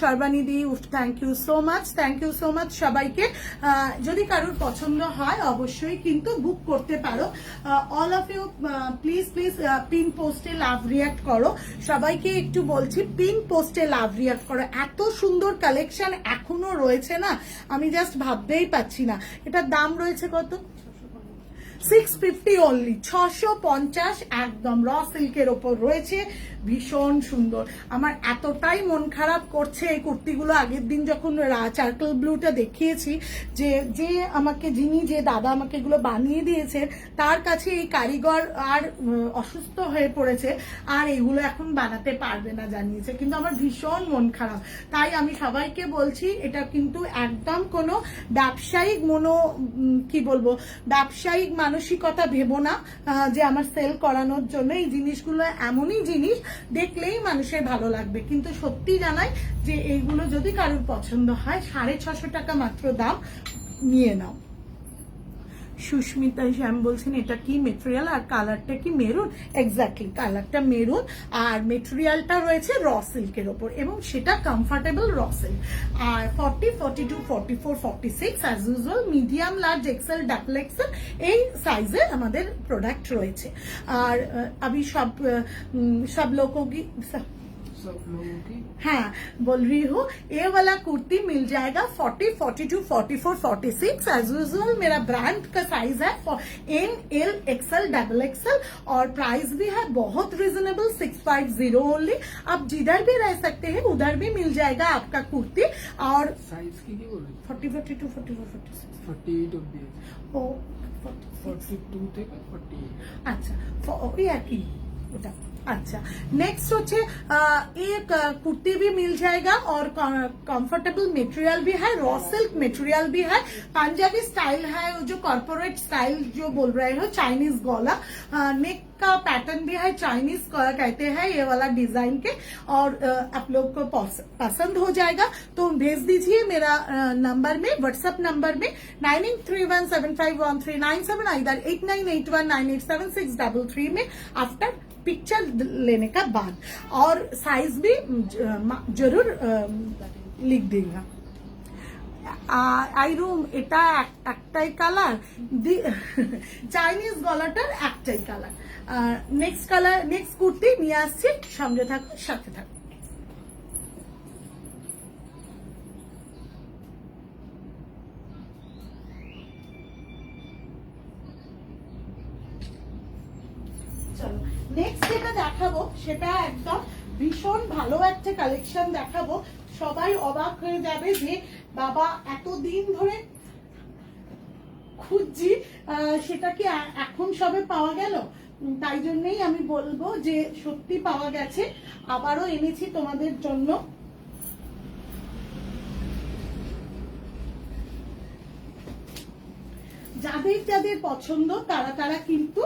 সর্বানিধি, thank you so much, thank you so much সবাইকে। যদি কারোর পছন্দ হয় অবশ্যই কিন্তু বুক করতে পারো। All of you please please pin পোস্টে লাভ রিয়াক্ট করো, সবাইকে একটু বলছি পিন পোস্টে লাভ রিয়াক্ট করো। এত সুন্দর কালেকশন এখনো রয়েছে না, আমি জাস্ট ভাবতেই পাচ্ছি না। এটার দাম রয়েছে কত? 650 অনলি, 650, একদম র সিল্কের ওপর রয়েছে, ভীষণ সুন্দর। আমার এতটাই মন খারাপ করছে এই কুর্তিগুলো, আগের দিন যখন চারকোল ব্লুটা দেখিয়েছি, যে আমাকে যে দাদা আমাকে এগুলো বানিয়ে দিয়েছেন, তার কাছে এই কারিগর আর অসুস্থ হয়ে পড়েছে, আর এগুলো এখন বানাতে পারবে না জানিয়েছে, কিন্তু আমার ভীষণ মন খারাপ। তাই আমি সবাইকে বলছি, এটা কিন্তু একদম কোনো ব্যবসায়িক কি বলবো, ব্যবসায়িক মানসিকতা ভেবো না যে আমার সেল করানোর জন্য। এই জিনিসগুলো এমনই জিনিস, দেখলেই মানুষের ভালো লাগবে, কিন্তু সত্যি জানাই যে এইগুলো যদি কারোর পছন্দ হয় 650 টাকা মাত্র দাম, নিয়ে নাও। সুস্মিতা শ্যাম বলছেন এটা কি মেটেরিয়াল আর কালারটা কি মেরুন? এক্স্যাক্টলি, কালারটা মেরুন আর মেটেরিয়ালটা রয়েছে র সিল্কের ওপর, এবং সেটা কমফর্টেবল র সিল্ক। আর 40, 42, 44, 46 as usual, medium, large, XL, double XL এই সাইজের আমাদের প্রোডাক্ট রয়েছে। আর আমি সব লোগों की हाँ बोल रही हूँ, ये वाला कुर्ती मिल जाएगा 40, 42, 44, 46 एज यूजुअल। मेरा ब्रांड का साइज है M, L, XL, double XL, और प्राइस भी है बहुत रिजनेबल 650 ओनली। आप जिधर भी रह सकते हैं उधर भी मिल जाएगा आपका कुर्ती। और साइज की बोल रही 40, 42, 44, 46 48 অবধি ओ 42 থেকে 48। अच्छा ওই একই ওটা। अच्छा, नेक्स्ट होचे एक कुर्ती भी मिल जाएगा और कंफर्टेबल मटेरियल भी है, रॉ सिल्क मटेरियल भी है, पंजाबी स्टाइल है, जो कॉर्पोरेट स्टाइल जो बोल रहे हो, चाइनीज गला, नेक का पैटर्न भी है, चाइनीज कहते हैं ये वाला डिजाइन के। और आप लोग को पसंद हो जाएगा तो भेज दीजिए मेरा नंबर में, व्हाट्सएप नंबर में 9831751397, इधर 8981987633 में आफ्टर पिक्चर लेने का बाद, और साइज भी जरूर लिख देगा। आई रूम এটা একটাই কালার, চাইনিজ গলাটার একটাই colour. Next colour, next kurti নিয়ে আসছি, সঙ্গে থাকুন, সাথে থাকুন। চলো নেক্সট যেটা দেখাবো সেটা একদম ভীষণ ভালো একটা কালেকশন দেখাবো, সবাই অবাক হয়ে যাবে যে বাবা এতদিন ধরে খুঁজছি সেটা কি এখন সবে পাওয়া গেল। তাই জন্যই আমি বলবো যে সত্যি পাওয়া গেছে, আবারও এনেছি তোমাদের জন্য। যাদের যাদের পছন্দ তারা তারা কিন্তু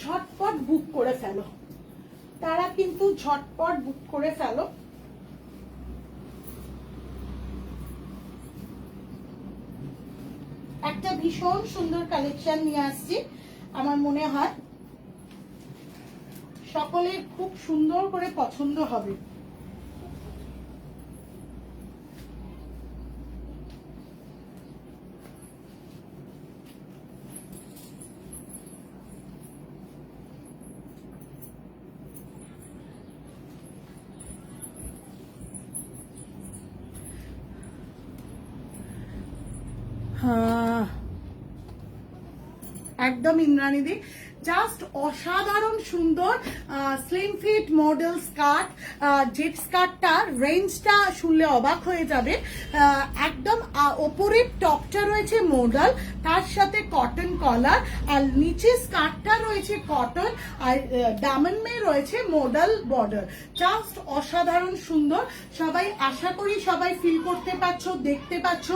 ঝটপট বুক করে ফেলো, তারা কিন্তু ঝটপট বুক করে ফেলো। একটা ভীষণ সুন্দর কালেকশন নিয়ে আসছি, আমার মনে হয় সকলের খুব সুন্দর করে পছন্দ হবে। একদম ইন্দ্রাণীদি, জাস্ট অসাধারণ সুন্দর স্লিম ফিট মডেল স্কার্ট। জেট স্কার্টটার রেঞ্জটা শুনলে অবাক হয়ে যাবে। একদম ওপরের টপটা রয়েছে মডেল, তার সাথে কটন কলার, আর নিচে স্কার্টটা রয়েছে কটন, আর দামন মে রয়েছে মডেল বর্ডার। জাস্ট অসাধারণ সুন্দর। সবাই আশা করি সবাই ফিল করতে পারছো, দেখতে পাচ্ছ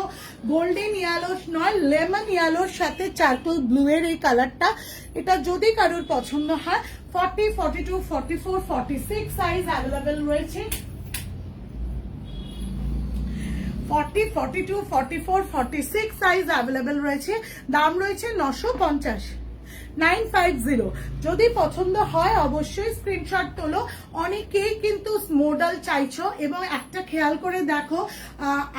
গোল্ডেন ইয়েলো নয়, লেমন ইয়েলোর সাথে চারকোল ব্লু এর এই কালারটা। এটা যদি কারোর পছন্দ হয় 40, 42, 44, 46 সাইজ অ্যাভেলেবেল রয়েছে। 40, 42, 44, 46 সাইজ অ্যাভেলেবেল রয়েছে। দাম রয়েছে 950, 950। যদি পছন্দ হয় অবশ্যই স্ক্রিনশট তোলো। অনেকেই কিন্তু মডেল চাইছো, এবং একটা খেয়াল করে দেখো,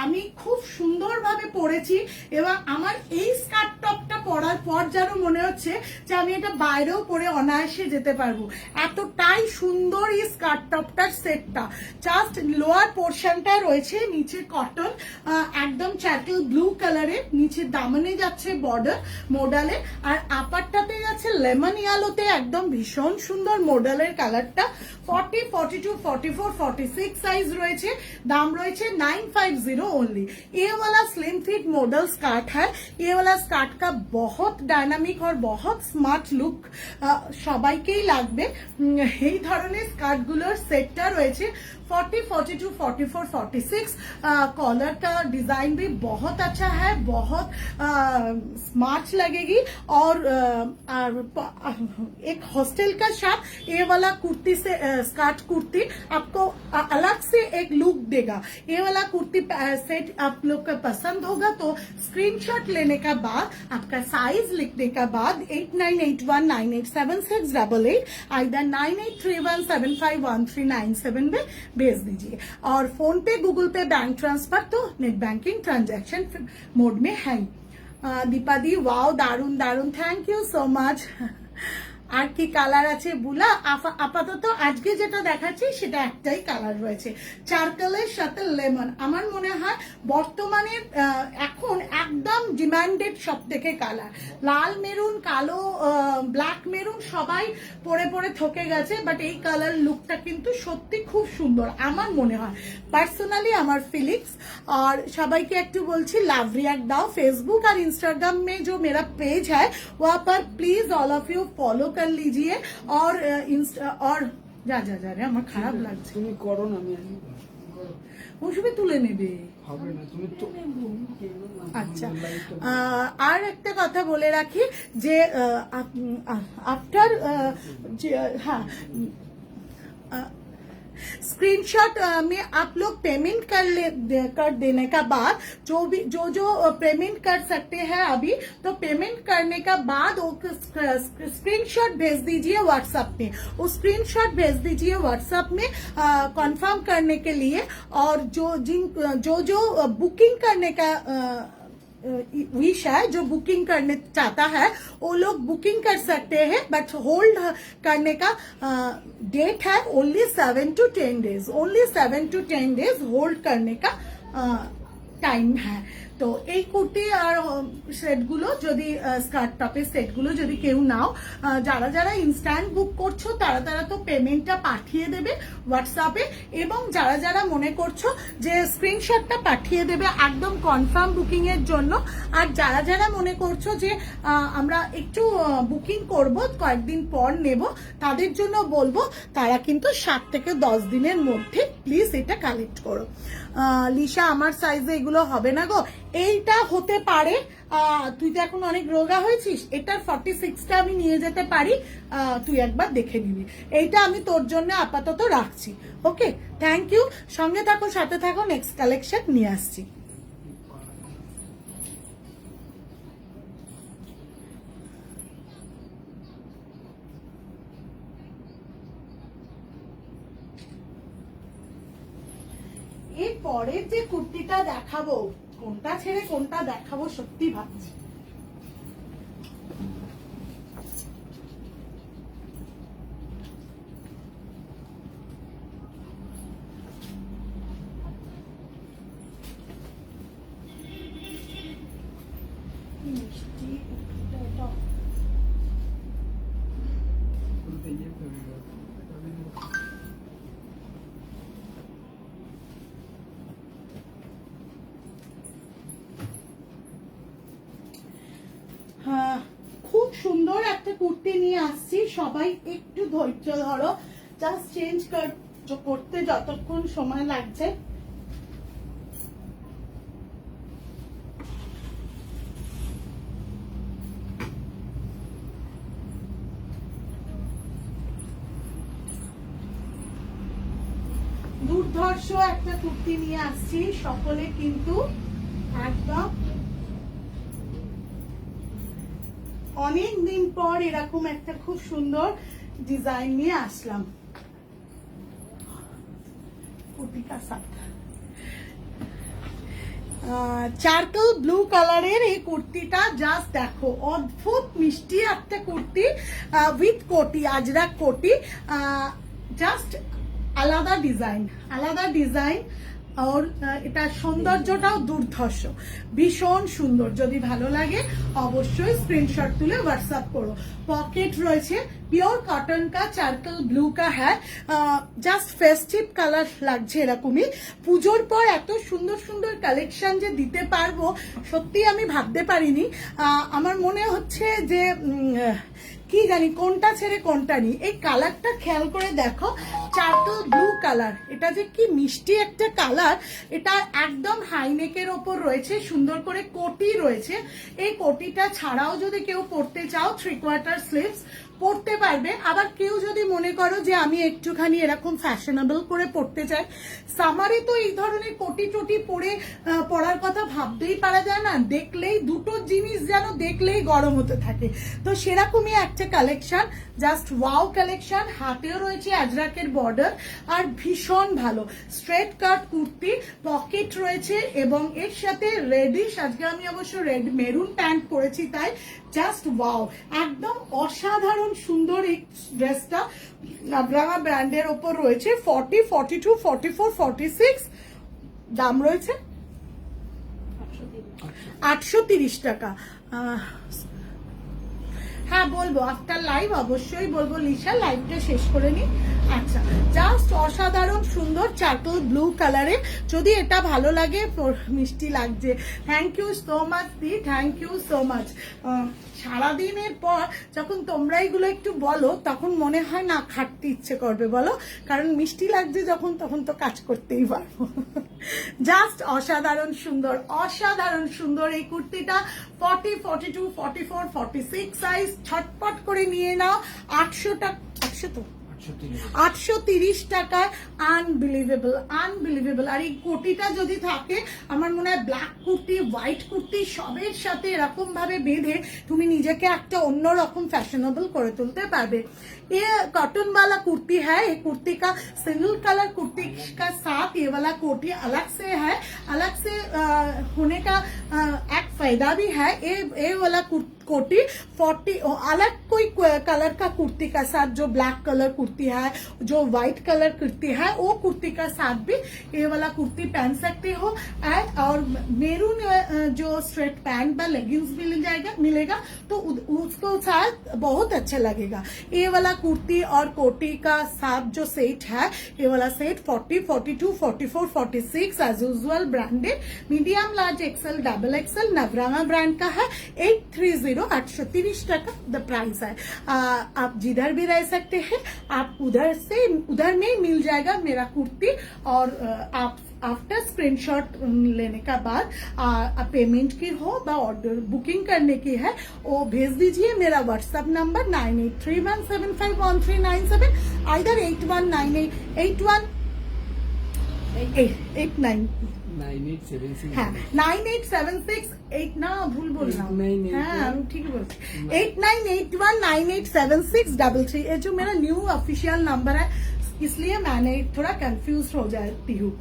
আমি খুব সুন্দরভাবে পরেছি, এবং আমার এই স্কার্ট টপটা পরার পর যেন মনে হচ্ছে যে আমি এটা বাইরেও পরে অনায়াসে যেতে পারবো। এতটাই সুন্দর এই স্কার্ট টপটার সেটটা। জাস্ট লোয়ার পোর্শনটা রয়েছে নিচে কটন, একদম চারকেল ব্লু কালারের, নিচে দামনে যাচ্ছে বর্ডার মডেলের, আর আপারটাতে যাচ্ছে লেমন ইয়েলোতে, একদম ভীষণ সুন্দর মডেলের কালারটা। 40, 42, 44, 46 साइज রয়েছে। দাম রয়েছে 950 ओनली। ये वाला स्लिम फिट मॉडल स्कर्ट है। ये वाला स्कर्ट का बहुत डायनामिक और बहुत स्मार्ट लुक সবাইকেই লাগবে। এই ধরনের স্কার্টগুলোর সেটটা রয়েছে 40, 42, 44, 46। कॉलर का डिजाइन भी बहुत अच्छा है, बहुत स्मार्ट लगेगी। और एक हॉस्टल का साथ ये वाला कुर्ती से स्कर्ट कुर्ती आपको अलग से एक लुक देगा। ये वाला कुर्ती सेट आप लोग का पसंद होगा तो स्क्रीनशॉट लेने का बाद, आपका साइज लिखने का बाद 8981987688 आइदर 9831751397 में भेज दीजिए। और फोन पे, गूगल पे, बैंक ट्रांसफर तो नेट बैंकिंग ट्रांजैक्शन मोड में है। दीपा दी, वाओ, दारुण दारुण, थैंक यू सो मच। আর কি কালার আছে বুলা? আপাতত আজকে যেটা দেখাচ্ছি সেটা একটাই কালার রয়েছে, চারকোলের সাথে লেমন। আমার মনে হয় বর্তমানে এখন একদম ডিমান্ডেড সব থেকে কালার। লাল মেরুন, কালো, ব্ল্যাক মেরুন সবাই পরে পরে থকে গেছে, বাট এই কালার লুকটা কিন্তু সত্যি খুব সুন্দর আমার মনে হয়, পার্সোনালি আমার ফিলিংস। और সবাইকে একটু বলছি লাভ রিয়াক্ট দাও। फेसबुक और इंस्टाग्राम में जो मेरा पेज है वहाँ पर please all of you follow कर लीजिए। और যা যা যা রে, আমার খারাপ লাগছে। তুমি করো না, আমি ওসবে তুলে নেবে, হবে না, তুমি তো। আচ্ছা, আর একটা কথা বলে রাখি যে আফটার, হ্যাঁ, स्क्रीनशॉट में आप लोग पेमेंट कर देने का बाद जो पेमेंट कर सकते हैं अभी, तो पेमेंट करने का बाद वो स्क्रीनशॉट भेज दीजिए व्हाट्सएप में। वो स्क्रीनशॉट भेज दीजिए व्हाट्सएप में कंफर्म करने के लिए। और जो बुकिंग करने का विश है, जो बुकिंग करने चाहता है वो लोग बुकिंग कर सकते हैं, बट होल्ड करने का डेट है only 7 to 10 days. Only 7 to 10 days hold करने का टाइम है। তো এই কুর্তি আর সেটগুলো যদি, স্কার্ট টপের সেটগুলো যদি কেউ নাও, যারা যারা ইনস্ট্যান্ট বুক করছো তারা তারা তো পেমেন্টটা পাঠিয়ে দেবে হোয়াটসঅ্যাপে, এবং যারা যারা মনে করছো যে স্ক্রিনশটটা পাঠিয়ে দেবে একদম কনফার্ম বুকিং এর জন্য। আর যারা যারা মনে করছো যে আমরা একটু বুকিং করব, কয়েকদিন পর নেব, তাদের জন্য বলবো তারা কিন্তু 7 থেকে 10 দিনের মধ্যে প্লিজ এটা কালেক্ট করো। লিসা, আমার সাইজে এগুলো হবে না গো। এইটা হতে পারে, তুই তো এখন অনেক রোগা হয়েছিস, এটার 46টা আমি নিয়ে যেতে পারি, তুই একবার দেখে নিবি। এইটা আমি তোর জন্য আপাতত রাখছি। ওকে, থ্যাংক ইউ। সঙ্গে থাকো, সাথে থাকো, নেক্সট কালেকশন নিয়ে আসছি। এর পরের যে কুর্তিটা দেখাবো, কোনটা ছেড়ে কোনটা দেখাবো সত্যি ভাবছি। মিষ্টি কুর্তিটা এটা। বলতে ইয়ে করে গেল। হ্যাঁ, খুব সুন্দর একটা কুর্তি নিয়ে আসছি, সবাই একটু ধৈর্য ধরো, জাস্ট চেঞ্জ করতে যতক্ষণ সময় লাগছে। দুর্ধর্ষ একটা কুর্তি নিয়ে আসছি, সকলে কিন্তু একদম অনেক দিন পর এরকম একটা খুব সুন্দর ডিজাইন নিয়ে আসলাম। কুর্তিটা চারকোল ব্লু কালারের এই কুর্তিটা জাস্ট দেখো, অদ্ভুত মিষ্টি একটা কুর্তি উইথ কোটি, আজরাক কোটি, জাস্ট আলাদা ডিজাইন। আর এটা সৌন্দর্যটাও দুর্ধর্ষ, ভীষণ সুন্দর। যদি ভালো লাগে অবশ্যই স্ক্রিনশট তুলে হোয়াটসঅ্যাপ করো। পকেট রয়েছে, পিওর কটন কা চারকোল ব্লু কা হ্যাঁ, জাস্ট ফেস্টিভ কালার লাগছে এরকমই। পুজোর পর এত সুন্দর সুন্দর কালেকশন যে দিতে পারবো সত্যি আমি ভাবতে পারিনি। আমার মনে হচ্ছে যে কি জানি কোনটা ছেড়ে কোনটা নি। এই কালারটা খেয়াল করে দেখো, চারকোল ব্লু কালার, এটা যে কি মিষ্টি একটা কালার। এটা একদম হাইনেকের ওপর রয়েছে, সুন্দর করে কোটি রয়েছে। এই কোটিটা ছাড়াও যদি কেউ পরতে চাও 3/4 স্লিভস পরতে পারবে। আবার কেউ যদি মনে করো যে আমি একটুখানি এরকম ফ্যাশনেবল করে পরতে চাই, সামারে তো এই ধরনের কোটি টোটি পরে পরার কথা ভাবতেই পারা যায় না, দেখলেই দুটো জিনিস যেন দেখলেই গরম হতে থাকে। তো সেরকমই একটা কালেকশন, জাস্ট ওয়াও কালেকশন। হাতেও রয়েছে আজরাকের বর্ডার, আর ভীষণ ভালো স্ট্রেট কাট কুর্তি, পকেট রয়েছে এবং এর সাথে রেডিশ, আজকে আমি অবশ্য রেড মেরুন প্যান্ট পরেছি তাই জাস্ট ওয়াও, একদম অসাধারণ সুন্দর এই ড্রেসটা। নাভরাঙা ব্র্যান্ডের ওপর রয়েছে। 40, 42, 44, 46 দাম রয়েছে 830 টাকা। হ্যাঁ বলবো, আফটার লাইভ অবশ্যই বলবো। লিসা, লাইভটা শেষ করে নি। আচ্ছা, জাস্ট অসাধারণ সুন্দর চারকোল ব্লু কালারে। যদি এটা ভালো লাগে, মিষ্টি লাগছে। থ্যাংক ইউ সো মাচ দি, থ্যাংক ইউ সো মাচ। সারাদিনের পর যখন তোমরা এগুলো একটু বলো তখন মনে হয় না খাটতে ইচ্ছে করবে, বলো, কারণ মিষ্টি লাগছে যখন, তখন তো কাজ করতেই পারবো। জাস্ট অসাধারণ সুন্দর এই কুর্তিটা। 40, 42, 44, 46 সাইজ, ছটপট করে নিয়ে নাও। 800 টাকা, 800 তো 830 টাকায়। আনবিলিভেবল। আর এই কোটিটা যদি থাকে, আমার মনে হয় ব্ল্যাক কুর্তি, হোয়াইট কুর্তি সবের সাথে এরকম ভাবে বেঁধে তুমি নিজেকে একটা অন্যরকম ফ্যাশনেবल করে তুলতে পারবে। ये कॉटन वाला कुर्ती है, ये कुर्ती का सिंगल कलर कुर्ती का साथ ये वाला कोटी अलग से है। अलग से होने का एक फायदा भी है। ये वाला कोटी 40 अलग कोई कलर का कुर्ती का साथ, जो ब्लैक कलर कुर्ती है, जो व्हाइट कलर कुर्ती है, वो कुर्ती का साथ भी ये वाला कुर्ती पहन सकते हो। और मेरून जो स्ट्रेट पैंट व लेगिंग्स भी मिलेगा तो उसको साथ बहुत अच्छा लगेगा। ये वाला कुर्ती और कोटी का साथ जो सेट है, ये वाला set 40, 42, 44, 46 as usual branded, medium large XL double XL Navranga brand का है। 830, 830 टका द प्राइस है। आप जिधर भी रह सकते हैं, आप आप उधर में मिल जाएगा मेरा कुर्ती। और आप आफ्टर स्क्रीनशॉट लेने का बाद पेमेंट की हो या ऑर्डर बुकिंग करने की है वो भेज दीजिए मेरा व्हाट्सएप नंबर 9831751397 आइदर 81981889 9876 হ্যাঁ 9876 না ভুল বললাম 8981 হ্যাঁ আমি ঠিক বলছি 8981987633 ये जो मेरा न्यू ऑफिशियल नंबर है इसलिए मैंने थोड़ा कंफ्यूज हो जाती हूँ।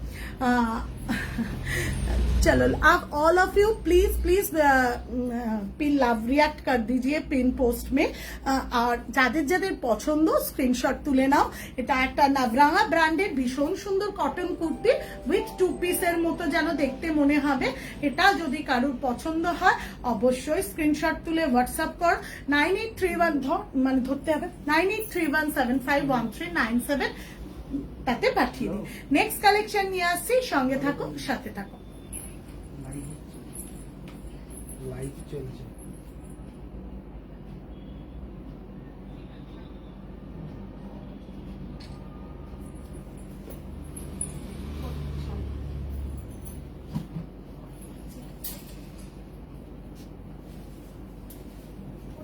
चलो आप all of you please pin love react कर दीजिए पिन पोस्ट में और যাদের যাদের পছন্দ স্ক্রিনশট তুলে নাও। এটা একটা নাভরাঙা ব্র্যান্ডের ভীষণ সুন্দর কটন কুর্তি উইথ 2 পিসের মতো যেন দেখতে মনে হবে। এটা যদি কারোর পছন্দ হয় অবশ্যই স্ক্রিনশট তুলে হোয়াটসঅ্যাপ কর 9831 মানে ধরতে হবে 9831751397 তাতে পাঠিয়ে দিন। নেক্সট কালেকশন নিয়ে আসছি, সঙ্গে থাকো সাথে থাকো। লাইভ চলছে।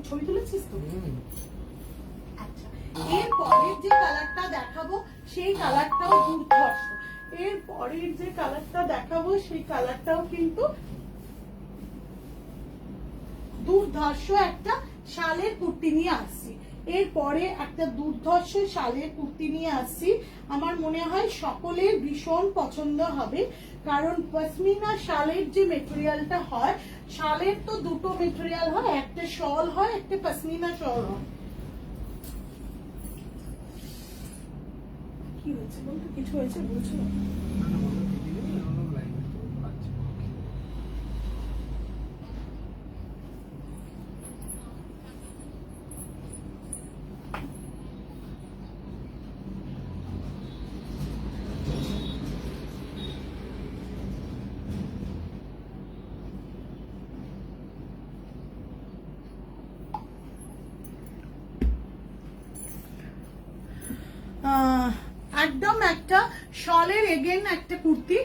ছবি তুলেছিস তো? আচ্ছা, এর পরের যে কালারটা দেখাবো সেই কালারটাও দুর্ধর্ষ। এর পরের যে কালারটা দেখাবো সেই কালারটাও কিন্তু দুর্ধর্ষ একটা শালের কুর্তি নিয়ে আসছি। এরপরে একটা দুর্ধর্ষ শালের কুর্তি নিয়ে আসছি, আমার মনে হয় সকলের ভীষণ পছন্দ হবে। কারণ পশমিনা শালের যে মেটেরিয়ালটা হয়, শালের তো দুটো মেটেরিয়াল হয়, একটা শল হয় একটা পশমিনা শল হয়। কি হয়েছে বলতো? কিছু হয়েছে বলছো? একদম একটা শলের এগেন একটা কুর্তি।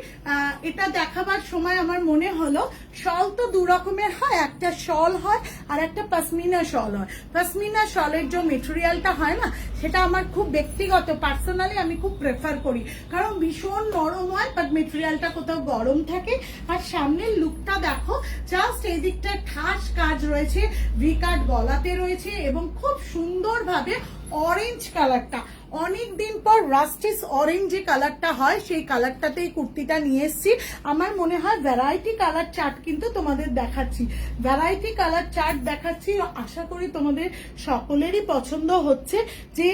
এটা দেখাবার সময় আমার মনে হলো শল তো দু রকমের হয়, একটা শল হয় আর একটা পশমিনা শল হয়। পশমিনা শলের যে মেটেরিয়ালটা হয় না, সেটা আমার খুব ব্যক্তিগত পার্সোনালি আমি খুব প্রেফার করি, কারণ ভীষণ নরম হয় বাট মেটেরিয়ালটা কোথাও গরম থাকে। আর সামনের লুকটা দেখো, জাস্ট এই দিকটা ঠাস কাজ রয়েছে, ভি কাট গলাতে রয়েছে এবং খুব সুন্দরভাবে অরেঞ্জ কালারটা, অনেকদিন পর রাস্টিস অরেঞ্জ যে কালারটা হয় সেই কালারটাতেই কুর্তিটা নিয়ে এসেছি। আমার মনে হয় ভ্যারাইটি কালার চার্ট কিন্তু তোমাদের দেখাচ্ছি, ভ্যারাইটি কালার চার্ট দেখাচ্ছি। আশা করি তোমাদের সকলেরই পছন্দ হচ্ছে যে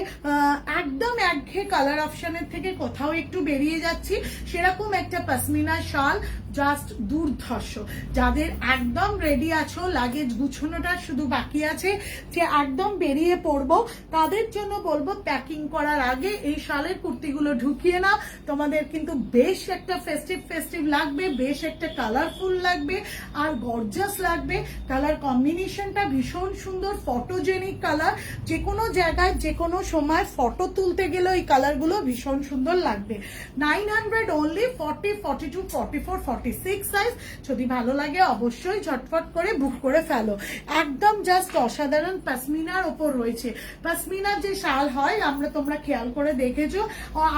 একদম একঘেয়ে কালার অপশনের থেকে কোথাও একটু বেরিয়ে যাচ্ছি, সেরকম একটা পশমিনা শাল জাস্ট দুর্ধর্ষ। যাদের একদম রেডি আছো, লাগেজ গুছানোটা শুধু বাকি আছে, যে একদম বেরিয়ে পড়বো, তাদের জন্য বলবো প্যাকিং করার আগে এই শালের কুর্তিগুলো ঢুকিয়ে নাও। তোমাদের কিন্তু বেশ একটা ফেস্টিভ লাগবে, বেশ একটা কালারফুল লাগবে আর গর্জাস লাগবে। কালার কম্বিনেশনটা ভীষণ সুন্দর, ফটোজেনিক কালার, যে কোনো জায়গায় যে কোনো সময় ফটো তুলতে গেলেও এই কালারগুলো ভীষণ সুন্দর লাগবে। 900 অনলি, 40, 42, 44, 46 সাইজ। যদি ভালো লাগে অবশ্যই ঝটফট করে বুক করে ফেলো। একদম জাস্ট অসাধারণ পশমিনার ওপর রয়েছে। পশমিনার যে শাল হয় তোমরা খেয়াল করে দেখেছো,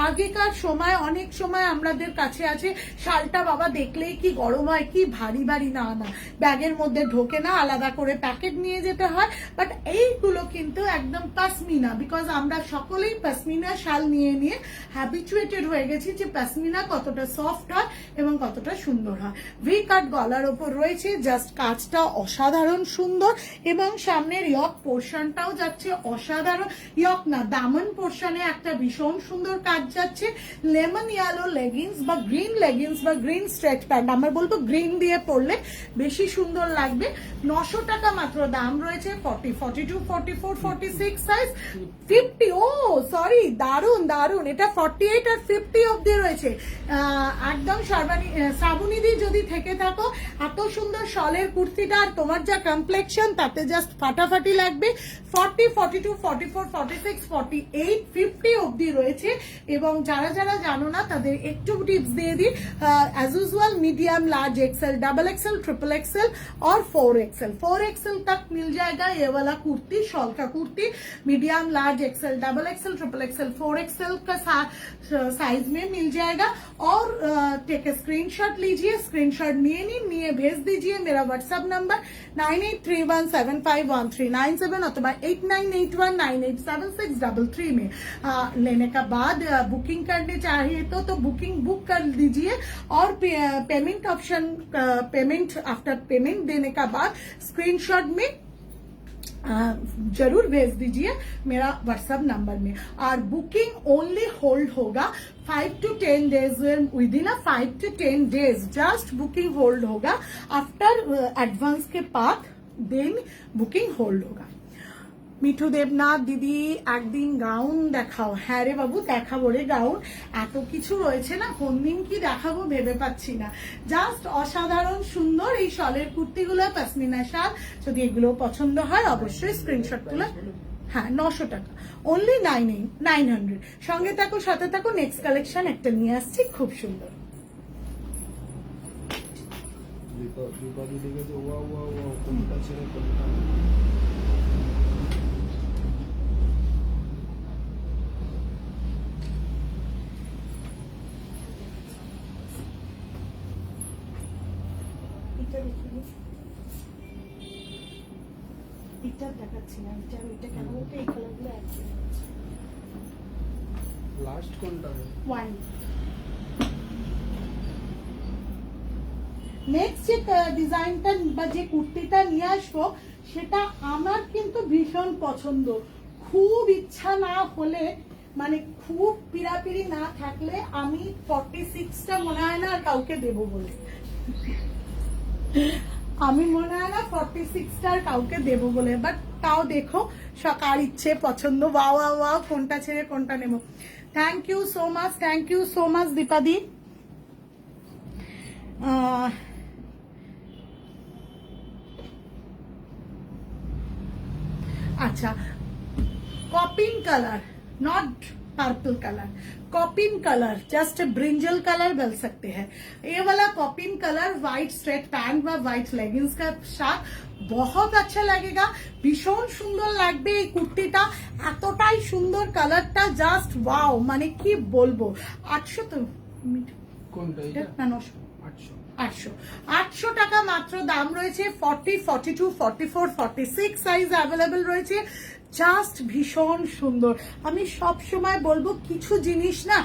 আগেকার সময় অনেক সময় আমাদের কাছে আছে শালটা বাবা দেখলেই কি গরম হয়, কি ভারী ভারী, না না ব্যাগের মধ্যে ঢোকে না, আলাদা করে প্যাকেট নিয়ে যেতে হয়। বাট এইগুলো কিন্তু একদম পশমিনা, বিকজ আমরা সকলেই পশমিনা শাল নিয়ে নিয়ে হ্যাবিচুয়েটেড হয়ে গেছি যে পশমিনা কতটা সফট হয় এবং কতটা সুন্দর হয়। ভি কাট গলার ওপর রয়েছে, জাস্ট কাজটা অসাধারণ সুন্দর এবং সামনের ইয়ক পোর্শনটাও যাচ্ছে অসাধারণ। ইয়ক না, দামন পোর্শনে একটা ভীষণ সুন্দর কাজ যাচ্ছে। লেমন ইয়েলো লেগিংস বা গ্রিন স্ট্রেচ প্যান্ট, আমরা বলবো গ্রিন দিয়ে পরলে বেশি সুন্দর লাগবে। 900 টাকা মাত্র দাম রয়েছে। 40, 42, 44, 46 সাইজ, 50, ও সরি দারুন, এটা 48 আর 50 অব্দি রয়েছে। একদম শ্রাবণীদি যদি থেকে থাকো, এত সুন্দর শলের কুর্তিটা আর তোমার যা কমপ্লেকশন তাতে জাস্ট ফাটাফাটি লাগবে। 40, 42, 44, 46, 48, 50 অবধি রয়েছে। এবং যারা যারা জানো না তাদের একটু টিপস দিয়ে দিই, as usual medium, large XL, double XL, triple XL और 4XL। 4XL तक मिल जाएगा ये वाला कुर्ती, शॉल का kurti. Medium, large XL, double XL, triple Excel, 4XL का साइज में मिल जाएगा। और टेक ए स्क्रीनशॉट लीजिए, स्क्रीनशॉट নিয়ে भेज दीजिए मेरा व्हाट्सएप नंबर 9831751397 अथवा 8981987633 में। लेने का बाद बुकिंग करने चाहिए तो बुकिंग बुक कर दीजिए। और payment option, payment after payment देने का बाद स्क्रीनशॉट में जरूर भेज दीजिए मेरा व्हाट्सएप नंबर में। और बुकिंग ओनली होल्ड होगा 5 to 10 days, within 5 to 10 days just booking hold होगा। आफ्टर एडवांस के बाद देन बुकिंग होल्ड होगा। মিঠু দেবনাথ দিদি একদিন গাউন দেখাও। হ্যাঁ রে বাবু, দেখাবো রে গাউন, এত কিছু রয়েছে না, কোন দিন কি দেখাবো ভেবে পাচ্ছি না। জাস্ট অসাধারণ সুন্দর এই শলের কুর্তিগুলো, পশমিনা শাল, যদি এগুলো পছন্দ হয় অবশ্যই স্ক্রিনশট তুলে। হ্যাঁ, 900 টাকা অনলি, 900। সঙ্গে থাকো, সাথে থাকো, নেক্সট কালেকশন একটা নিয়ে আসছি খুব সুন্দর। দীপালি দেখেছে, ওয়াও ওয়াও ওয়াও, কোনটা ছেড়ে কোনটা না। এটা দেখাচ্ছি না, এটা কেন বলতে এই কালারগুলো একদম লাস্ট কোনটা? ওয়ান। নেক্সট যে ডিজাইনটা বা যে কুর্তিটা নিয়ে আসবো সেটা আমার কিন্তু ভীষণ পছন্দ। খুব ইচ্ছা না হলে, মানে খুব পিড়াপিড়ি না থাকলে আমি 46টা মনে হয় না আর কাউকে দেবো বলে, আমি মনে হয় না 46টার কাউকে দেবো বলে। বাট তাও দেখো, সকাল ইচ্ছে পছন্দ, ওয়া কোনটা ছেড়ে কোনটা নেব। Thank you so much, thank you so much দীপাদি। अच्छा, कॉपिन कलर, नॉट पर्पल कलर, कॉपिन कलर, जस्ट ब्रिंजल कलर बोल सकते हैं। ये वाला कॉपिन कलर व्हाइट स्ट्रेट पैंट व व्हाइट लेगिंग्स का साथ बहुत अच्छा लगेगा। भीषण सुंदर লাগবে এই কুর্তিটা, এতটাই সুন্দর কালারটা, জাস্ট ওয়াও, মানে কি বলবো। 800 তো কোনটা এটা? না 900, 800 800 টাকা মাত্র দাম রয়েছে। 40, 42, 44, 46 সাইজ অ্যাভেলেবেল রয়েছে। জাস্ট ভীষণ সুন্দর। আমি সব সময় বলবো কিছু জিনিস না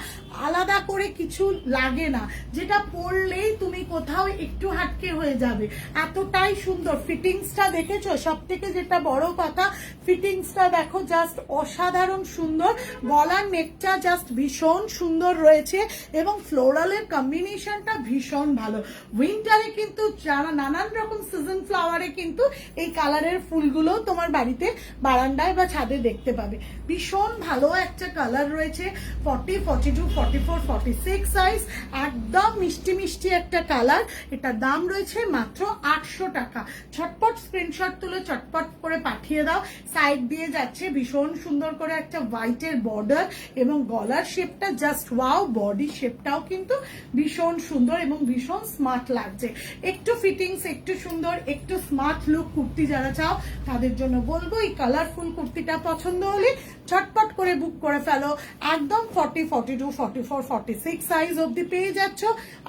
আলাদা করে কিছু লাগে না, যেটা পরলেই তুমি কোথাও একটু হাটকে হয়ে যাবে, এতটাই সুন্দর। ফিটিংসটা দেখেছো? সব থেকে যেটা বড় কথা, ফিটিংসটা দেখো, জাস্ট অসাধারণ সুন্দর। গলার নেকটা জাস্ট ভীষণ সুন্দর রয়েছে এবং ফ্লোরালের কম্বিনেশনটা ভীষণ ভালো। উইন্টারে কিন্তু যারা নানান রকম সিজন ফ্লাওয়ারে কিন্তু এই কালারের ফুলগুলো তোমার বাড়িতে বারান্দায় বা ছাদে দেখতে পাবে। ভীষণ ভালো একটা কালার রয়েছে। 40, 42, 44, 46 সাইজ, একদম মিষ্টি মিষ্টি একটা কালার। এটার দাম রয়েছে মাত্র 800 টাকা। ছটপট স্ক্রিনশট তুলে চটপট করে পাঠিয়ে দাও। সাইড দিয়ে যাচ্ছে ভীষণ সুন্দর করে একটা হোয়াইটের বর্ডার এবং গলার শেপটা জাস্ট ওয়াও। বডি শেপটাও কিন্তু ভীষণ সুন্দর এবং ভীষণ স্মার্ট লাগছে। একটু ফিটিংস, একটু সুন্দর, একটু স্মার্ট লুক কুর্তি যারা চাও তাদের জন্য বলবো এই কালারফুল কুর্তিটা পছন্দ হলে झटपट করে বুক করে ফেলো। একদম 40, 42, 44, 46 साइज অবধি পেয়ে যাচ্ছ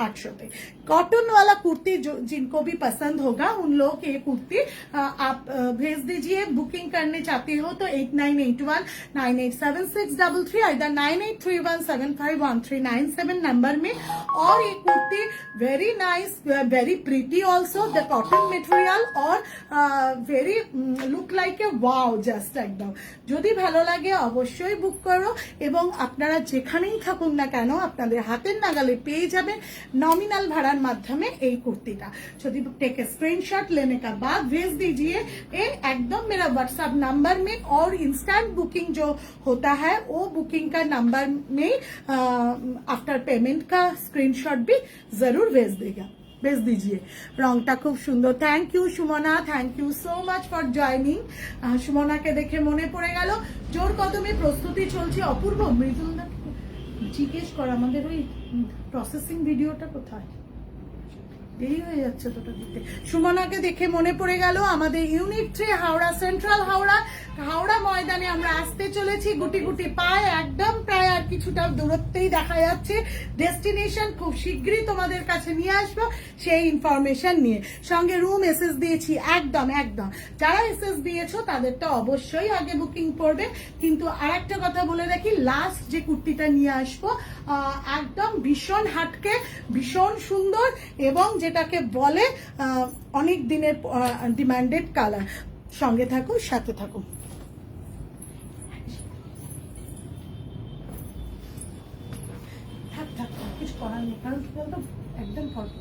800 पे। कॉटन वाला कुर्ती जो जिनको भी पसंद होगा उन लोग ये कुर्ती आप भेज दीजिए। बुकिंग करने चाहते हो तो 8981987633 इधर 9831751397 नंबर में। और ये kurti very nice, very pretty also, the cotton material और very look like a wow, just like একদম। যদি ভালো লাগে অবশ্যই বুক করো, এবং আপনারা যেখানেই থাকুন না কেন আপনাদের হাতের নাগালে পেয়ে যাবেন नॉमिनल भाड़ार माध्यमे এই কুর্তিটা। যদি टेक ए स्क्रीनशॉट लेने का बाद भेज दीजिए एकदम मेरा व्हाट्सएप नंबर में, और इंस्टेंट बुकिंग जो होता है वो बुकिंग का नंबर में आफ्टर पेमेंट का स्क्रीनशॉट भी जरूर भेज दीजिए। रंगटा खूब सुंदर। Thank you Sumana, thank you so much for joining. Sumana के देखे मने पड़े गेल जोर कदमे प्रस्तुति चलছে। অপূর্ব মৃদুলদা জিজ্ঞেস কর আমাদের ওই প্রসেসিং ভিডিওটা কোথায়, দেরি হয়ে যাচ্ছে তোটা দিতে। সুমনাকে দেখে মনে পড়ে গেল আমাদের ইউনিট 3 হাওড়া সেন্ট্রাল হাওড়া ময়দানে আমরা আসতে চলেছি গুটি গুটি পায়ে, একদম প্রায় আর কিছুটা দূরত্বেই দেখা যাচ্ছে। ডেস্টিনেশন খুব শীঘ্রই তোমাদের কাছে নিয়ে আসবো সেই ইনফরমেশন নিয়ে। সঙ্গে রুম এসএস দিয়েছি একদম। যারা এসএস দিয়েছো তাদের তো অবশ্যই আগে বুকিং করবে, কিন্তু আর একটা কথা বলে রাখি, লাস্ট যে কুর্তিটা নিয়ে আসবো একদম ভীষণ হাটকে, ভীষণ সুন্দর, এবং যেটাকে বলে অনেক দিনের ডিমান্ডেড কালার। সঙ্গে থাকো, সাথে থাকো। থাক কিছু করার নেই, কারণ কি বলতো একদম ফটো।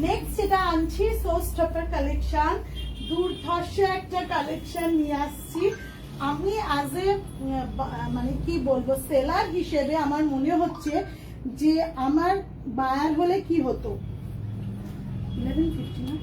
নেক্সট যেটা আনছি শোস্টপার কালেকশন, দুর্ধর্ষ একটা কালেকশন নিয়ে আসছি। আমি আজ এ মানে কি বলবো সেলার হিসেবে আমার মনে হচ্ছে যে আমার বায়ার হলে কি হতো। 1150 না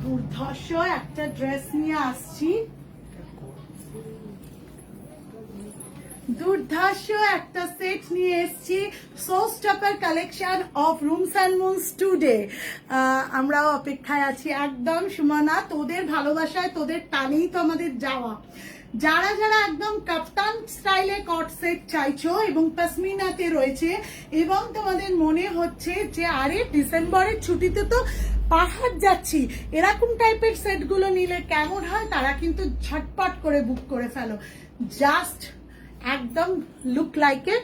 দুর্ধর্ষ একটা ড্রেস নিয়ে আসছি। দুর্ধর্ষ একটা সেট নিয়ে এসেছি, showstopper collection of Rooms and Moons today. আমরাও অপেক্ষায় আছি একদম সুমনা, তোদের ভালোবাসায় তোদের টানেই তো আমাদের যাওয়া। যারা যারা একদম কাপ্তান স্টাইলে কট সেট চাইছো এবং পশমিনাতে রয়েছে, এবং তোমাদের মনে হচ্ছে যে আরে ডিসেম্বরের ছুটিতে তো পাহাড় যাচ্ছি, এরকম টাইপের সেটগুলো নিলে কেমন হয়, তারা কিন্তু ঝটপট করে বুক করে ফেলো। জাস্ট একদম look like a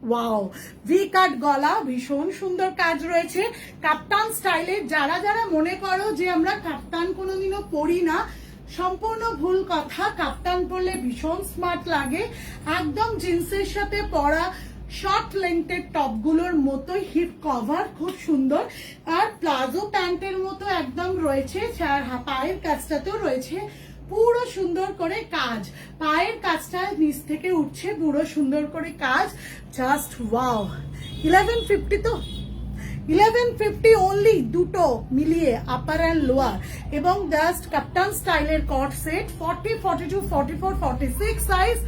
wow. V কাট গলা, ভীষণ সুন্দর কাজ রয়েছে কাপ্তান স্টাইলে। যারা যারা মনে করো যে আমরা কাপ্তান কোনোদিনও পরি না, সম্পূর্ণ ভুল কথা। কাপ্তান পরলে ভীষণ স্মার্ট লাগে, একদম জিন্সের সাথে পরা শর্ট লেন্থের টপ গুলোর মতোই হিপ কভার, খুব সুন্দর। আর প্লাজো প্যান্টের মতো একদম রয়েছে, পায়ের কাজটাতেও রয়েছে পুরো সুন্দর করে কাজ। পায়ের কাজটা নিচ থেকে উঠছে, পুরো সুন্দর করে কাজ। Just wow. 1150 তো 1150 অনলি, দুটো মিলিয়ে আপার অ্যান্ড লোয়ার, এবং জাস্ট কাপ্তান স্টাইলের কট সেট 40, 42, 44, 46 সাইজ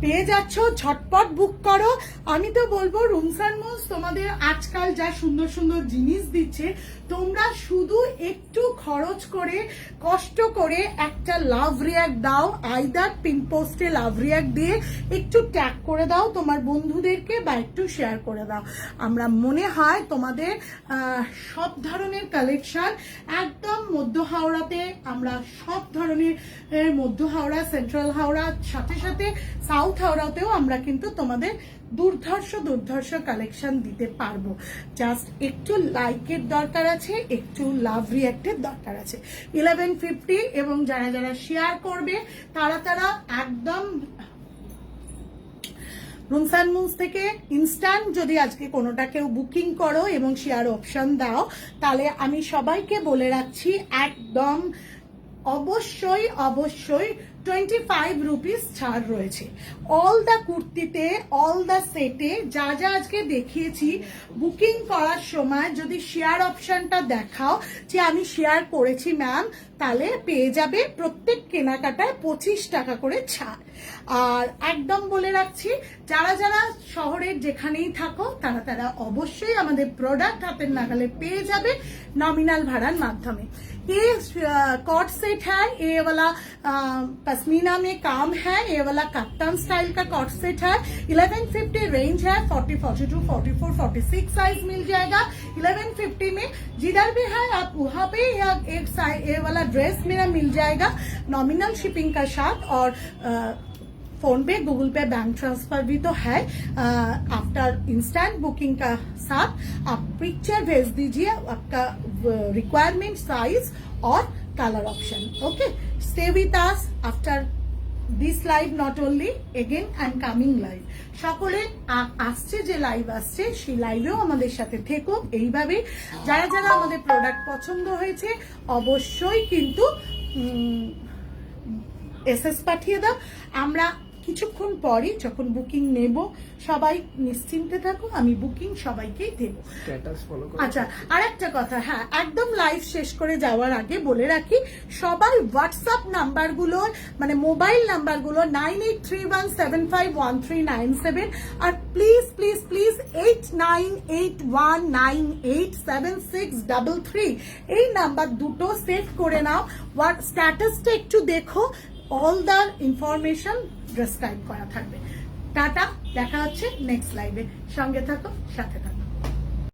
পেয়ে যাচ্ছ। ঝটপট বুক করো। আমি তো বলবো রুমস অ্যান্ড মুনস তোমাদের আজকাল যা সুন্দর সুন্দর জিনিস দিচ্ছে, তোমরা শুধু একটু খরচ করে কষ্ট করে একটা লাভ রিয়াক্ট দাও, আইদার পিন পোস্টে লাভ রিয়াক্ট দিয়ে একটু ট্যাগ করে দাও তোমার বন্ধুদেরকে, বা একটু শেয়ার করে দাও। আমরা মনে হয় তোমাদের সব ধরনের কালেকশন একদম মধ্য হাওড়াতে, আমরা সব ধরনের মধ্য হাওড়া, সেন্ট্রাল হাওড়া, সাথে সাথে সাউথ হাওড়াতেও আমরা কিন্তু তোমাদের দুর্ধর্ষ কালেকশন দিতে পারবো। জাস্ট একটু লাইকের দরকার আছে, একটু লাভ রিয়াক্টের দরকার আছে। 1150, এবং যারা যারা শেয়ার করবে তারা একদম রুমস অ্যান্ড মুনস থেকে ইনস্ট্যান্ট যদি আজকে কোনোটা কেউ বুকিং করো এবং শেয়ার অপশন দাও, তাহলে আমি সবাইকে বলে রাখছি একদম অবশ্যই 25 রুপিস ছাড় রয়েছে অল দ্য কুর্তিতে, অল দ্য সেটে। যা যা আজকে দেখিয়েছি, বুকিং করার সময় যদি শেয়ার অপশনটা দেখাও যে আমি শেয়ার করেছি ম্যাম, তাহলে পেয়ে যাবে প্রত্যেক কেনাকাটায় 25 টাকা করে ছাড়। আর একদম বলে রাখছি, যারা যারা শহরের যেখানেই থাকো তারা তারা অবশ্যই আমাদের প্রোডাক্ট হাতের নাগালে পেয়ে যাবে নমিনাল ভাড়ার মাধ্যমে। ये कॉट सेट है, ये वाला पश्मीना में काम है, ये वाला कफ्तान स्टाइल का कॉट सेट है। 1150 रेंज है, 40, 42, 44, 46 साइज मिल जाएगा। 1150 में जिधर भी है आप वहाँ पे एक साइज ये वाला ड्रेस मेरा मिल जाएगा नॉमिनल शिपिंग का साथ। और फोन पे, गूगल पे, बैंक ट्रांसफर भी तो है। आफ्टर इंस्टेंट बुकिंग का साथ आप पिक्चर भेज दीजिए आपका रिक्वायरमेंट, साइज और colour option. Okay, stay with us after this live, not only again and coming live. সকলে আসছে যে লাইভ আসছে সেই লাইভেও আমাদের সাথে থেকো এইভাবে। যারা যারা আমাদের প্রোডাক্ট পছন্দ হয়েছে অবশ্যই কিন্তু এসএস পাঠিয়ে দাও। আমরা কিছুক্ষণ পরই যখন বুকিং নেব, সবাই নিশ্চিন্তে থাকো, আমি বুকিং সবাইকেই দেব। স্ট্যাটাস ফলো করো। আচ্ছা, আর একটা কথা, হ্যাঁ, একদম লাইভ শেষ করে যাওয়ার আগে বলে রাখি, সবাই হোয়াটসঅ্যাপ নাম্বারগুলোর মানে মোবাইল নাম্বারগুলো 9831751397 আর প্লিজ প্লিজ প্লিজ 8981987633 এই নাম্বার দুটো সেভ করে নাও। স্ট্যাটাসটা একটু দেখো, অল দ্য ইনফরমেশন ডেসক্রাইব করা থাকবে। টাটা, দেখা হচ্ছে নেক্সট লাইভে। সঙ্গে থাকো, সাথে থাকো।